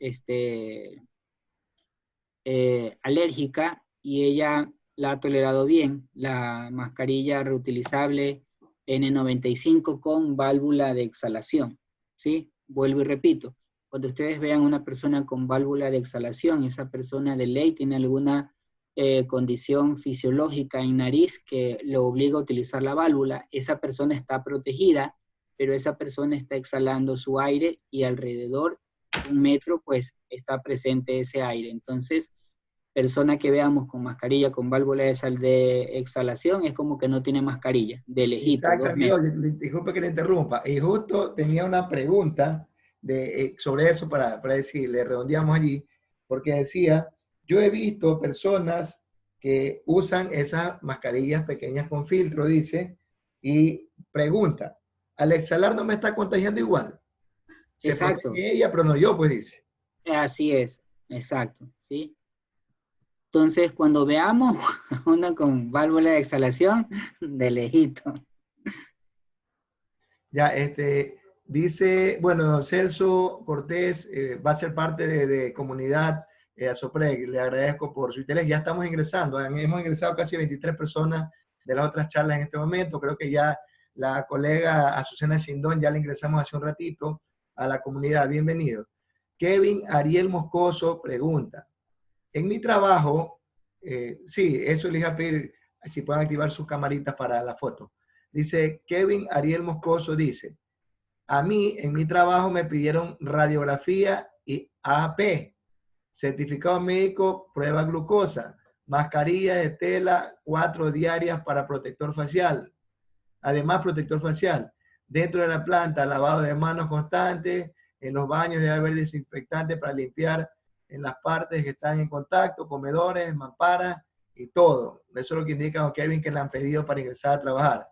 alérgica y ella la ha tolerado bien. La mascarilla reutilizable N95 con válvula de exhalación, ¿sí? Vuelvo y repito, cuando ustedes vean una persona con válvula de exhalación, esa persona de ley tiene alguna condición fisiológica en nariz que lo obliga a utilizar la válvula, esa persona está protegida, pero esa persona está exhalando su aire y alrededor de 1 metro pues está presente ese aire. Entonces, persona que veamos con mascarilla, con válvula de exhalación, es como que no tiene mascarilla, de lejito. Exacto, amigo, disculpe que le interrumpa. Y justo tenía una pregunta sobre eso para decirle, redondeamos allí, porque decía, yo he visto personas que usan esas mascarillas pequeñas con filtro, dice, y pregunta, al exhalar no me está contagiando igual. Se Exacto. protege ella, pero no yo, pues dice. Así es, exacto, ¿sí? Entonces, cuando veamos una con válvula de exhalación, de lejito. Ya, dice, bueno, Celso Cortés va a ser parte de comunidad Asopreg. Le agradezco por su interés. Ya estamos ingresando. Hemos ingresado casi 23 personas de las otras charlas en este momento. Creo que ya la colega Azucena Shindón ya le ingresamos hace un ratito a la comunidad. Bienvenido. Kevin Ariel Moscoso pregunta, en mi trabajo, sí, eso les iba a pedir si pueden activar sus camaritas para la foto. Dice Kevin Ariel Moscoso, dice, a mí en mi trabajo me pidieron radiografía y AP, certificado médico, prueba glucosa, mascarilla de tela 4 diarias para protector facial. Además, protector facial. Dentro de la planta, lavado de manos constante, en los baños debe haber desinfectante para limpiar en las partes que están en contacto, comedores, mamparas y todo. Eso es lo que indica a Kevin que le han pedido para ingresar a trabajar.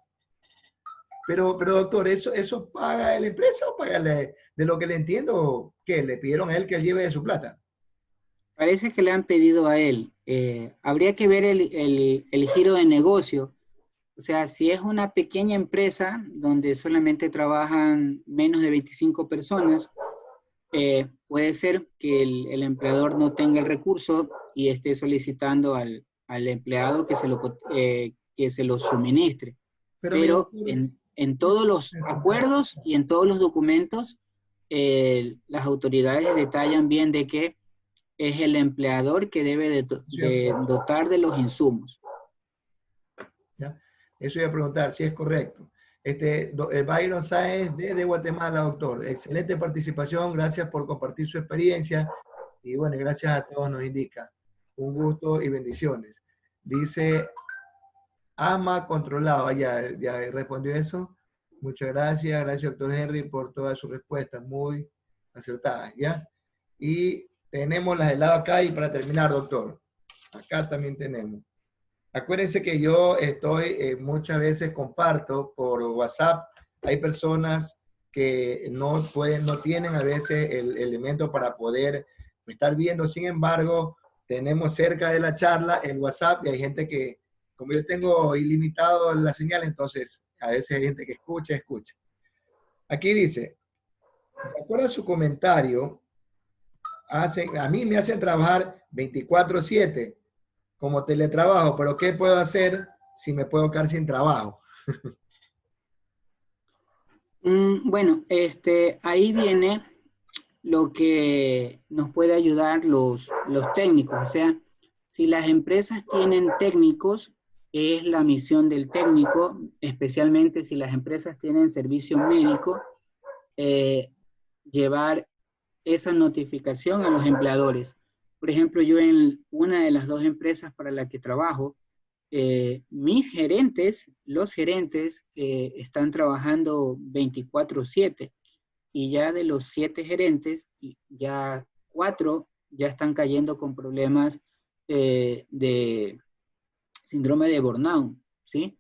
Pero doctor, ¿eso paga la empresa o paga de lo que le entiendo que le pidieron a él que él lleve de su plata? Parece que le han pedido a él. Habría que ver el giro de negocio. O sea, si es una pequeña empresa donde solamente trabajan menos de 25 personas, puede ser que el empleador no tenga el recurso y esté solicitando al empleado que se lo suministre. Pero en todos los acuerdos y en todos los documentos, las autoridades detallan bien de que es el empleador que debe de dotar de los insumos. ¿Ya? Eso iba a preguntar si es correcto. Byron Sáenz desde Guatemala, doctor. Excelente participación, gracias por compartir su experiencia y bueno, gracias a todos nos indica. Un gusto y bendiciones. Dice Ama Controlado, ya respondió eso. Muchas gracias, doctor Henry, por todas sus respuestas, muy acertadas, ¿ya? Y tenemos las del lado acá y para terminar, doctor, acá también tenemos. Acuérdense que yo estoy, muchas veces comparto por WhatsApp, hay personas que no tienen a veces el elemento para poder estar viendo, sin embargo, tenemos cerca de la charla el WhatsApp y hay gente que, como yo tengo ilimitado la señal, entonces a veces hay gente que escucha. Aquí dice, de acuerdo a su comentario, a mí me hacen trabajar 24/7 como teletrabajo, pero ¿qué puedo hacer si me puedo quedar sin trabajo? Bueno, ahí viene lo que nos puede ayudar los técnicos. O sea, si las empresas tienen técnicos, es la misión del técnico, especialmente si las empresas tienen servicio médico, llevar esa notificación a los empleadores. Por ejemplo, yo en una de las 2 empresas para la que trabajo, mis gerentes, los gerentes, están trabajando 24/7 y ya de los 7 gerentes, ya 4 ya están cayendo con problemas de síndrome de burnout, ¿sí?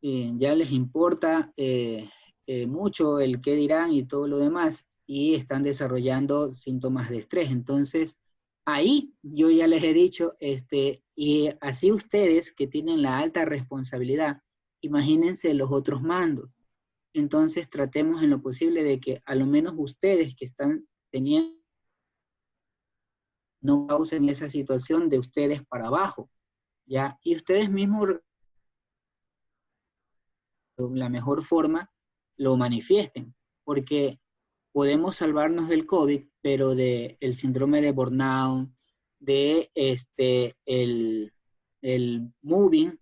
Ya les importa mucho el qué dirán y todo lo demás, y están desarrollando síntomas de estrés. Entonces, ahí yo ya les he dicho, y así ustedes que tienen la alta responsabilidad, imagínense los otros mandos. Entonces, tratemos en lo posible de que a lo menos ustedes que están teniendo no causen esa situación de ustedes para abajo, ¿ya? Y ustedes mismos, de la mejor forma, lo manifiesten, porque podemos salvarnos del COVID, pero del síndrome de burnout, de el moving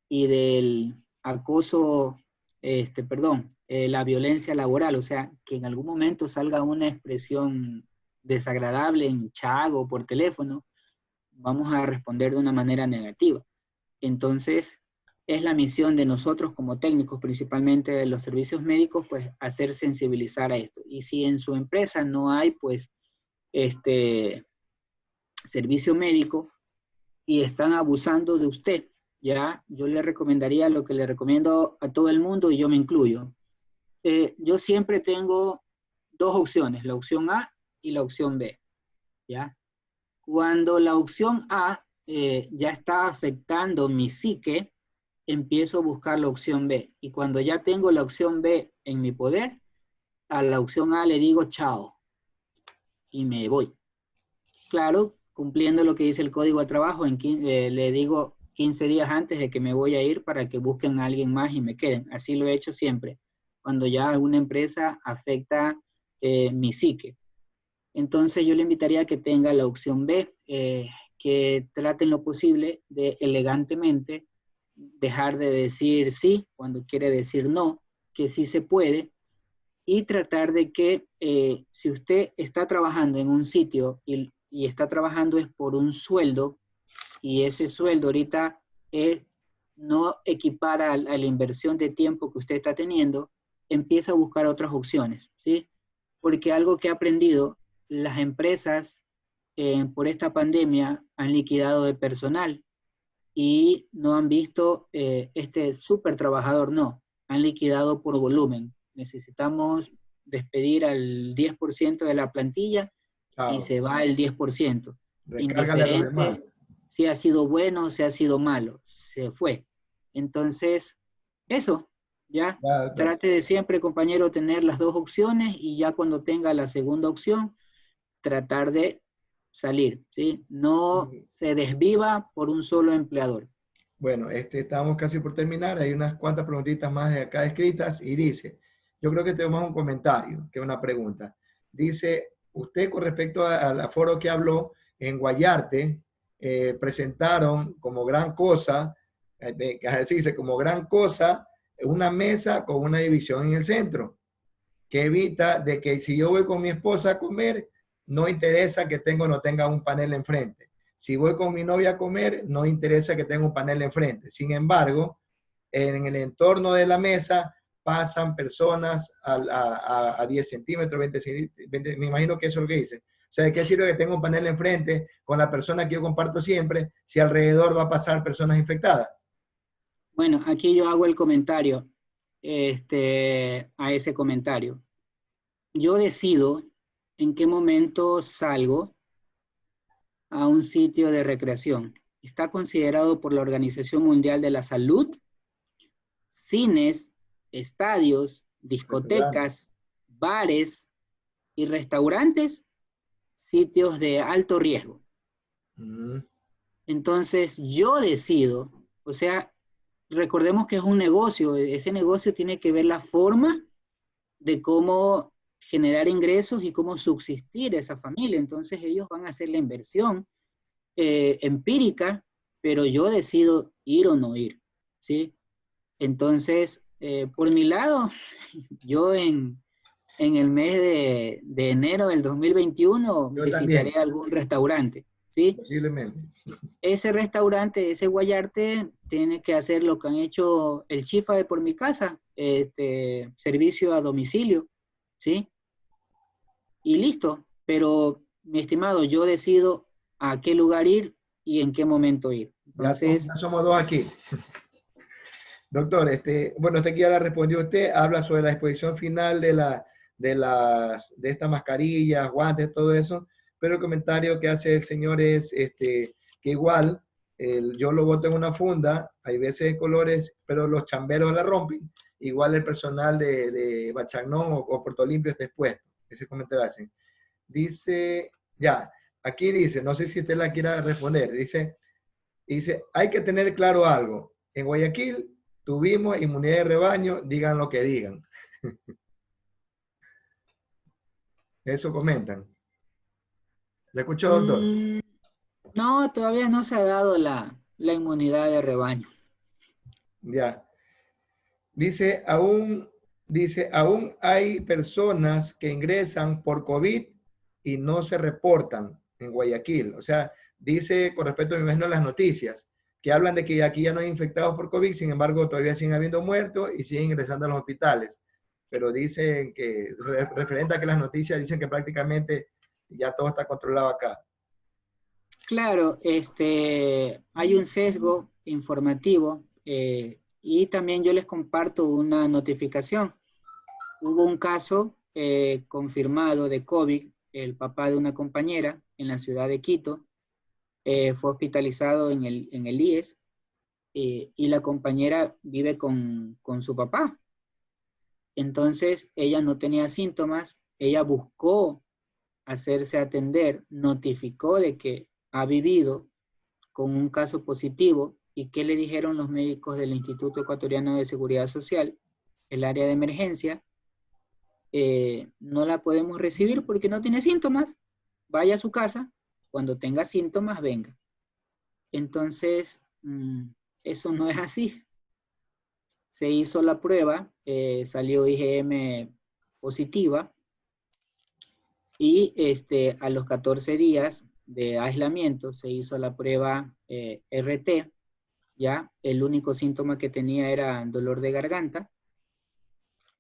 y del acoso, la violencia laboral, o sea, que en algún momento salga una expresión desagradable en chat o por teléfono, vamos a responder de una manera negativa. Entonces, es la misión de nosotros como técnicos, principalmente de los servicios médicos, pues hacer sensibilizar a esto. Y si en su empresa no hay, pues, servicio médico y están abusando de usted, ya, yo le recomendaría lo que le recomiendo a todo el mundo y yo me incluyo. Yo siempre tengo dos opciones, la opción A y la opción B, ¿ya? Cuando la opción A ya está afectando mi psique, empiezo a buscar la opción B. Y cuando ya tengo la opción B en mi poder, a la opción A le digo chao y me voy. Claro, cumpliendo lo que dice el código de trabajo, le digo 15 días antes de que me voy a ir para que busquen a alguien más y me queden. Así lo he hecho siempre, cuando ya alguna empresa afecta mi psique. Entonces yo le invitaría a que tenga la opción B, que traten lo posible de elegantemente dejar de decir sí cuando quiere decir no, que sí se puede, y tratar de que si usted está trabajando en un sitio y está trabajando es por un sueldo, y ese sueldo ahorita no equipara a la inversión de tiempo que usted está teniendo, empieza a buscar otras opciones, ¿sí? Porque algo que he aprendido, las empresas por esta pandemia han liquidado de personal y no han visto este súper trabajador, no, han liquidado por volumen. Necesitamos despedir al 10% de la plantilla y Chao. se va el 10%. Recárgale a los demás. Indiferente si ha sido bueno o si ha sido malo, se fue. Entonces, eso, ya, Ya, doctor. trate de siempre, compañero, tener las dos opciones y ya cuando tenga la segunda opción, tratar de salir, ¿sí? No se desviva por un solo empleador. Bueno, estamos casi por terminar. Hay unas cuantas preguntitas más de acá escritas y dice, yo creo que tenemos un comentario, que es una pregunta. Dice, usted con respecto al aforo que habló, en Guayarte presentaron como gran cosa, dice, como gran cosa, una mesa con una división en el centro, que evita de que si yo voy con mi esposa a comer, no interesa que tenga o no tenga un panel enfrente. Si voy con mi novia a comer, no interesa que tenga un panel enfrente. Sin embargo, en el entorno de la mesa pasan personas a 10 centímetros, 20, me imagino que eso es lo que dice. O sea, ¿de qué sirve que tenga un panel enfrente con la persona que yo comparto siempre si alrededor va a pasar personas infectadas? Bueno, aquí yo hago el comentario a ese comentario. Yo decido en qué momento salgo a un sitio de recreación. Está considerado por la Organización Mundial de la Salud, cines, estadios, discotecas, bares y restaurantes, sitios de alto riesgo. Entonces yo decido, o sea, recordemos que es un negocio, ese negocio tiene que ver la forma de cómo generar ingresos y cómo subsistir esa familia. Entonces ellos van a hacer la inversión empírica, pero yo decido ir o no ir, ¿sí? Entonces, por mi lado, yo en el mes de enero del 2021 Yo visitaré también, algún restaurante, ¿sí? posiblemente. Ese restaurante, ese Guayarte, tiene que hacer lo que han hecho el Chifa de por mi casa, servicio a domicilio, ¿sí? Y listo, pero mi estimado, yo decido a qué lugar ir y en qué momento ir. Entonces, Ya somos dos aquí. Doctor, bueno, aquí ya la respondió usted, habla sobre la exposición final de estas mascarillas, guantes, todo eso, pero el comentario que hace el señor es que igual yo lo boto en una funda, hay veces de colores, pero los chamberos la rompen, igual el personal de Bachagnón o Puerto Limpio está expuesto. Ese comentario hace. Dice, ya, aquí dice, no sé si usted la quiera responder, dice, hay que tener claro algo, en Guayaquil tuvimos inmunidad de rebaño, digan lo que digan. Eso comentan. ¿Le escuchó, doctor? no, todavía no se ha dado la inmunidad de rebaño. Ya. Dice, aún hay personas que ingresan por COVID y no se reportan en Guayaquil. O sea, dice con respecto, me imagino, a las noticias, que hablan de que aquí ya no hay infectados por COVID, sin embargo todavía siguen habiendo muertos y siguen ingresando a los hospitales. Pero dicen que, referente a que las noticias dicen que prácticamente ya todo está controlado acá. Claro, hay un sesgo informativo y también yo les comparto una notificación. Hubo un caso confirmado de COVID, el papá de una compañera en la ciudad de Quito, fue hospitalizado en el IES y la compañera vive con su papá. Entonces ella no tenía síntomas, ella buscó hacerse atender, notificó de que ha vivido con un caso positivo y qué le dijeron los médicos del Instituto Ecuatoriano de Seguridad Social, el área de emergencia, no la podemos recibir porque no tiene síntomas, vaya a su casa, cuando tenga síntomas venga. Entonces, eso no es así. Se hizo la prueba, salió IgM positiva y a los 14 días de aislamiento se hizo la prueba RT, ya el único síntoma que tenía era dolor de garganta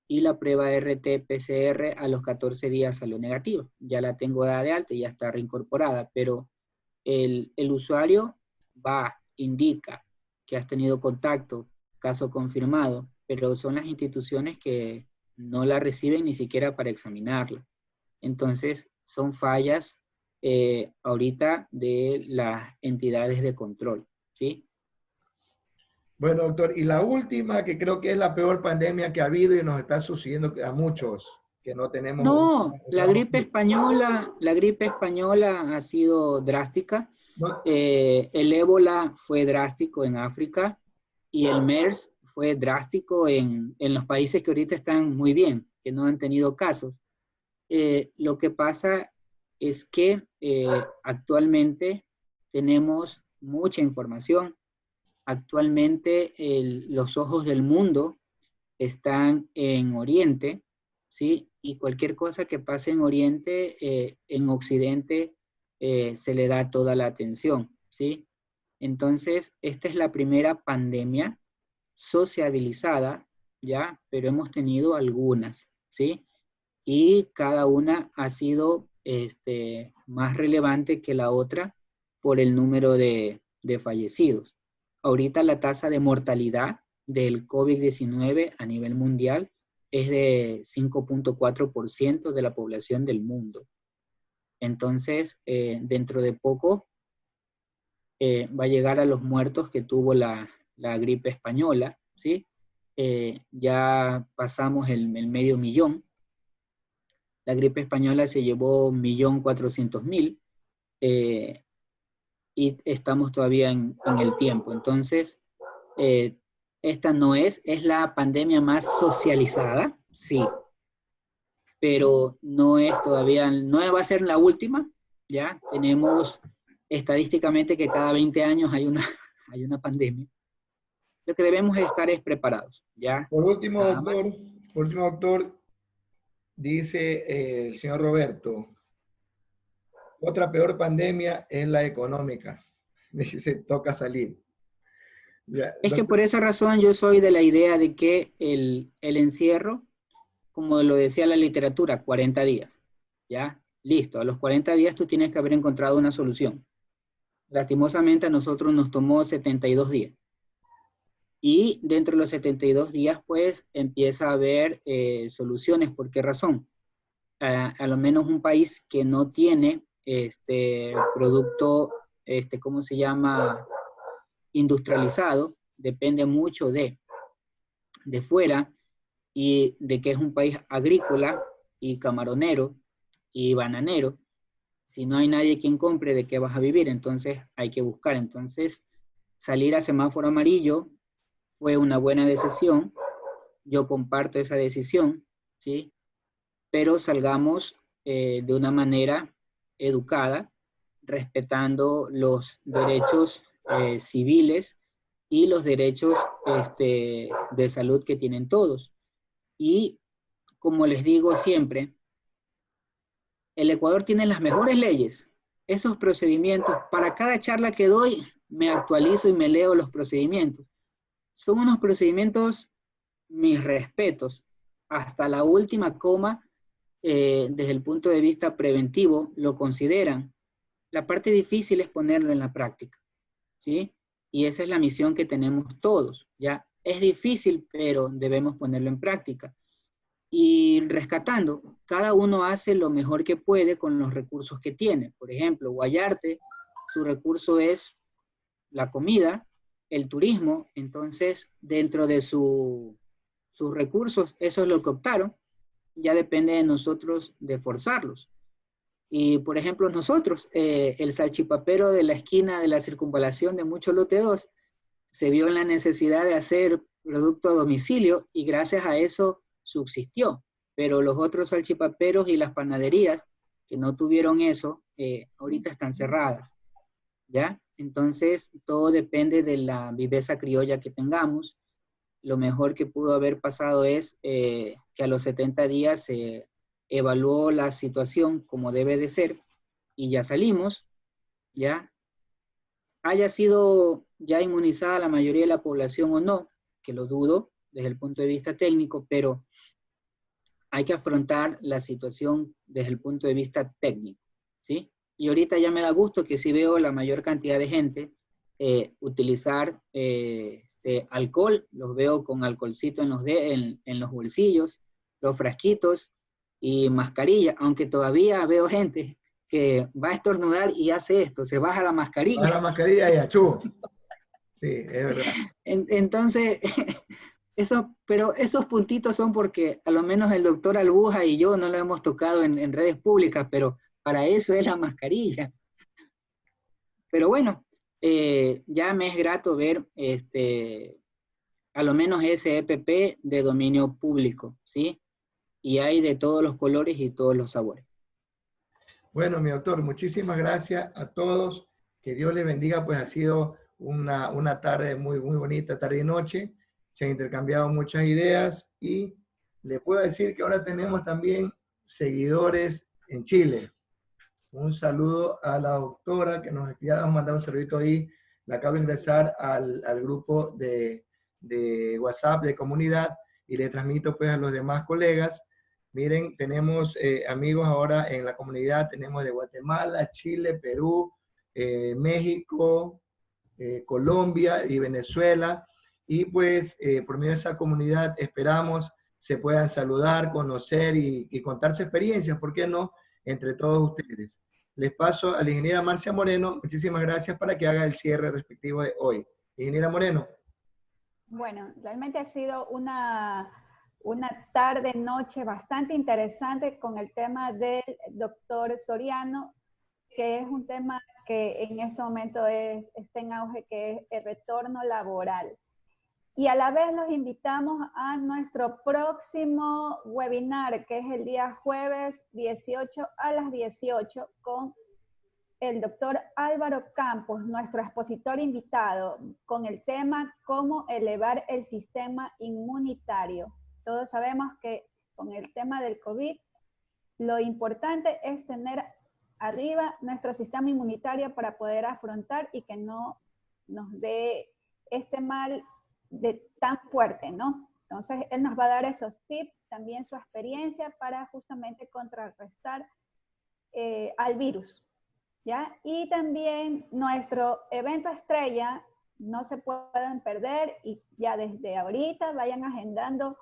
y la prueba RT-PCR a los 14 días salió negativa. Ya la tengo de alta y ya está reincorporada, pero el usuario va, indica que has tenido contacto, caso confirmado, pero son las instituciones que no la reciben ni siquiera para examinarla. Entonces, son fallas ahorita de las entidades de control, ¿sí? Bueno, doctor, y la última, que creo que es la peor pandemia que ha habido y nos está sucediendo a muchos, que no tenemos... No, la gripe española ha sido drástica. No, El ébola fue drástico en África y el MERS fue drástico en los países que ahorita están muy bien, que no han tenido casos. Lo que pasa es que actualmente tenemos mucha información. Actualmente los ojos del mundo están en Oriente, ¿sí? Y cualquier cosa que pase en Oriente, en Occidente, se le da toda la atención, ¿sí? Entonces, esta es la primera pandemia sociabilizada, ¿ya? Pero hemos tenido algunas, ¿sí? Y cada una ha sido más relevante que la otra por el número de fallecidos. Ahorita la tasa de mortalidad del COVID-19 a nivel mundial es de 5.4% de la población del mundo. Entonces, dentro de poco va a llegar a los muertos que tuvo la gripe española, ¿sí? Ya pasamos el medio millón. La gripe española se llevó 1.400.000 y estamos todavía en el tiempo. Entonces, esta no es la pandemia más socializada, sí, pero no es todavía, no va a ser la última, ¿ya? Tenemos estadísticamente que cada 20 años hay una pandemia. Lo que debemos estar es preparados, ¿ya? por último, doctor, dice el señor Roberto, otra peor pandemia es la económica. Dice, toca salir. Ya, es que por esa razón yo soy de la idea de que el encierro, como lo decía la literatura, 40 días, ¿ya? Listo, a los 40 días tú tienes que haber encontrado una solución. Lastimosamente a nosotros nos tomó 72 días. Y dentro de los 72 días, pues, empieza a haber soluciones. ¿Por qué razón? A lo menos un país que no tiene producto, ¿cómo se llama? Industrializado, depende mucho de fuera y de que es un país agrícola y camaronero y bananero. Si no hay nadie quien compre, ¿de qué vas a vivir? Entonces hay que buscar. Entonces, salir a semáforo amarillo fue una buena decisión. Yo comparto esa decisión, ¿sí? Pero salgamos de una manera educada, respetando los derechos civiles y los derechos de salud que tienen todos. Y como les digo siempre, el Ecuador tiene las mejores leyes. Esos procedimientos, para cada charla que doy, me actualizo y me leo los procedimientos. Son unos procedimientos, mis respetos, hasta la última coma, desde el punto de vista preventivo, lo consideran. La parte difícil es ponerlo en la práctica, ¿sí? Y esa es la misión que tenemos todos, ¿ya? Es difícil, pero debemos ponerlo en práctica. Y rescatando, cada uno hace lo mejor que puede con los recursos que tiene. Por ejemplo, Guayarte, su recurso es la comida, el turismo, entonces dentro de sus recursos, eso es lo que optaron, ya depende de nosotros de forzarlos. Y por ejemplo nosotros, el salchipapero de la esquina de la circunvalación de Mucho Lote 2, se vio en la necesidad de hacer producto a domicilio y gracias a eso subsistió. Pero los otros salchipaperos y las panaderías que no tuvieron eso, ahorita están cerradas, ¿ya? Entonces, todo depende de la viveza criolla que tengamos. Lo mejor que pudo haber pasado es que a los 70 días se evaluó la situación como debe de ser y ya salimos, ¿ya? Haya sido ya inmunizada la mayoría de la población o no, que lo dudo desde el punto de vista técnico, pero hay que afrontar la situación desde el punto de vista técnico, ¿sí? Y ahorita ya me da gusto que sí veo la mayor cantidad de gente utilizar alcohol, los veo con alcoholcito en los bolsillos, los frasquitos y mascarilla, aunque todavía veo gente que va a estornudar y hace esto, se baja la mascarilla. Baja la mascarilla y achú. Sí, es verdad. Entonces, pero esos puntitos son porque a lo menos el doctor Albuja y yo no lo hemos tocado en redes públicas, pero para eso es la mascarilla. Pero bueno, ya me es grato ver a lo menos ese EPP de dominio público, ¿sí? Y hay de todos los colores y todos los sabores. Bueno, mi doctor, muchísimas gracias a todos. Que Dios les bendiga, pues ha sido una tarde muy, muy bonita, tarde y noche. Se han intercambiado muchas ideas y le puedo decir que ahora tenemos también seguidores en Chile. Un saludo a la doctora que nos ha mandado un saludito ahí. La acabo de ingresar al grupo de WhatsApp de comunidad y le transmito pues a los demás colegas. Miren, tenemos amigos ahora en la comunidad, tenemos de Guatemala, Chile, Perú, México, Colombia y Venezuela. Y pues por medio de esa comunidad esperamos se puedan saludar, conocer y contarse experiencias, ¿por qué no?, entre todos ustedes. Les paso a la ingeniera Marcia Moreno. Muchísimas gracias para que haga el cierre respectivo de hoy. Ingeniera Moreno. Bueno, realmente ha sido una tarde, noche bastante interesante con el tema del doctor Soriano, que es un tema que en este momento está en auge, que es el retorno laboral. Y a la vez los invitamos a nuestro próximo webinar, que es el día jueves 18 a las 18, con el doctor Álvaro Campos, nuestro expositor invitado, con el tema cómo elevar el sistema inmunitario. Todos sabemos que con el tema del COVID, lo importante es tener arriba nuestro sistema inmunitario para poder afrontar y que no nos dé este mal tan fuerte, ¿no? Entonces, él nos va a dar esos tips, también su experiencia para justamente contrarrestar al virus, ¿ya? Y también nuestro evento estrella, no se pueden perder y ya desde ahorita vayan agendando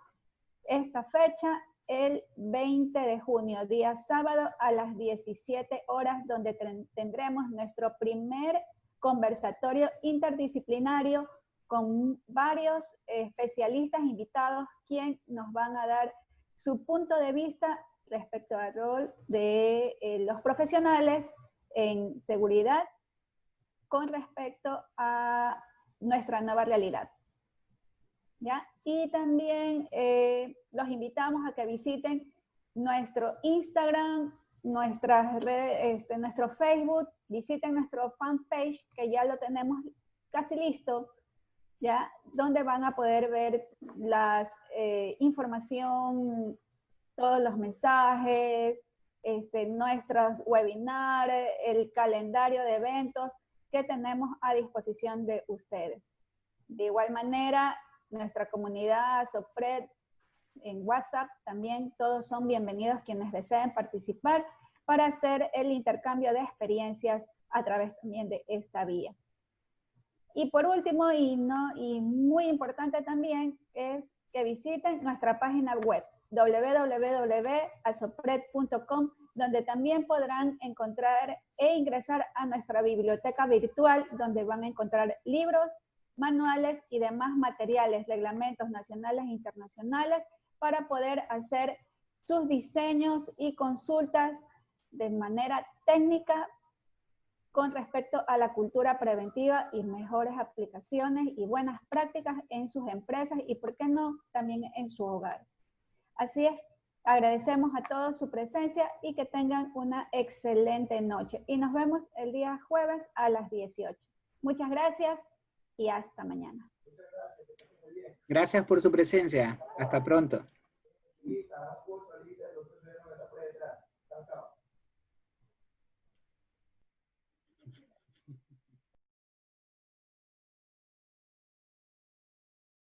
esta fecha, el 20 de junio, día sábado a las 17 horas, donde tendremos nuestro primer conversatorio interdisciplinario con varios especialistas invitados, quienes nos van a dar su punto de vista respecto al rol de los profesionales en seguridad con respecto a nuestra nueva realidad. ¿Ya? Y también los invitamos a que visiten nuestro Instagram, nuestras redes, nuestro Facebook, visiten nuestro fanpage, que ya lo tenemos casi listo, ¿ya? Donde van a poder ver las información, todos los mensajes, nuestros webinars, el calendario de eventos, que tenemos a disposición de ustedes. De igual manera, nuestra comunidad Sopred en WhatsApp también, todos son bienvenidos quienes deseen participar para hacer el intercambio de experiencias a través también de esta vía. Y por último, y muy importante también, es que visiten nuestra página web www.asopred.com, donde también podrán encontrar e ingresar a nuestra biblioteca virtual, donde van a encontrar libros, manuales y demás materiales, reglamentos nacionales e internacionales, para poder hacer sus diseños y consultas de manera técnica con respecto a la cultura preventiva y mejores aplicaciones y buenas prácticas en sus empresas y, por qué no, también en su hogar. Así es, agradecemos a todos su presencia y que tengan una excelente noche. Y nos vemos el día jueves a las 18. Muchas gracias y hasta mañana. Gracias por su presencia. Hasta pronto.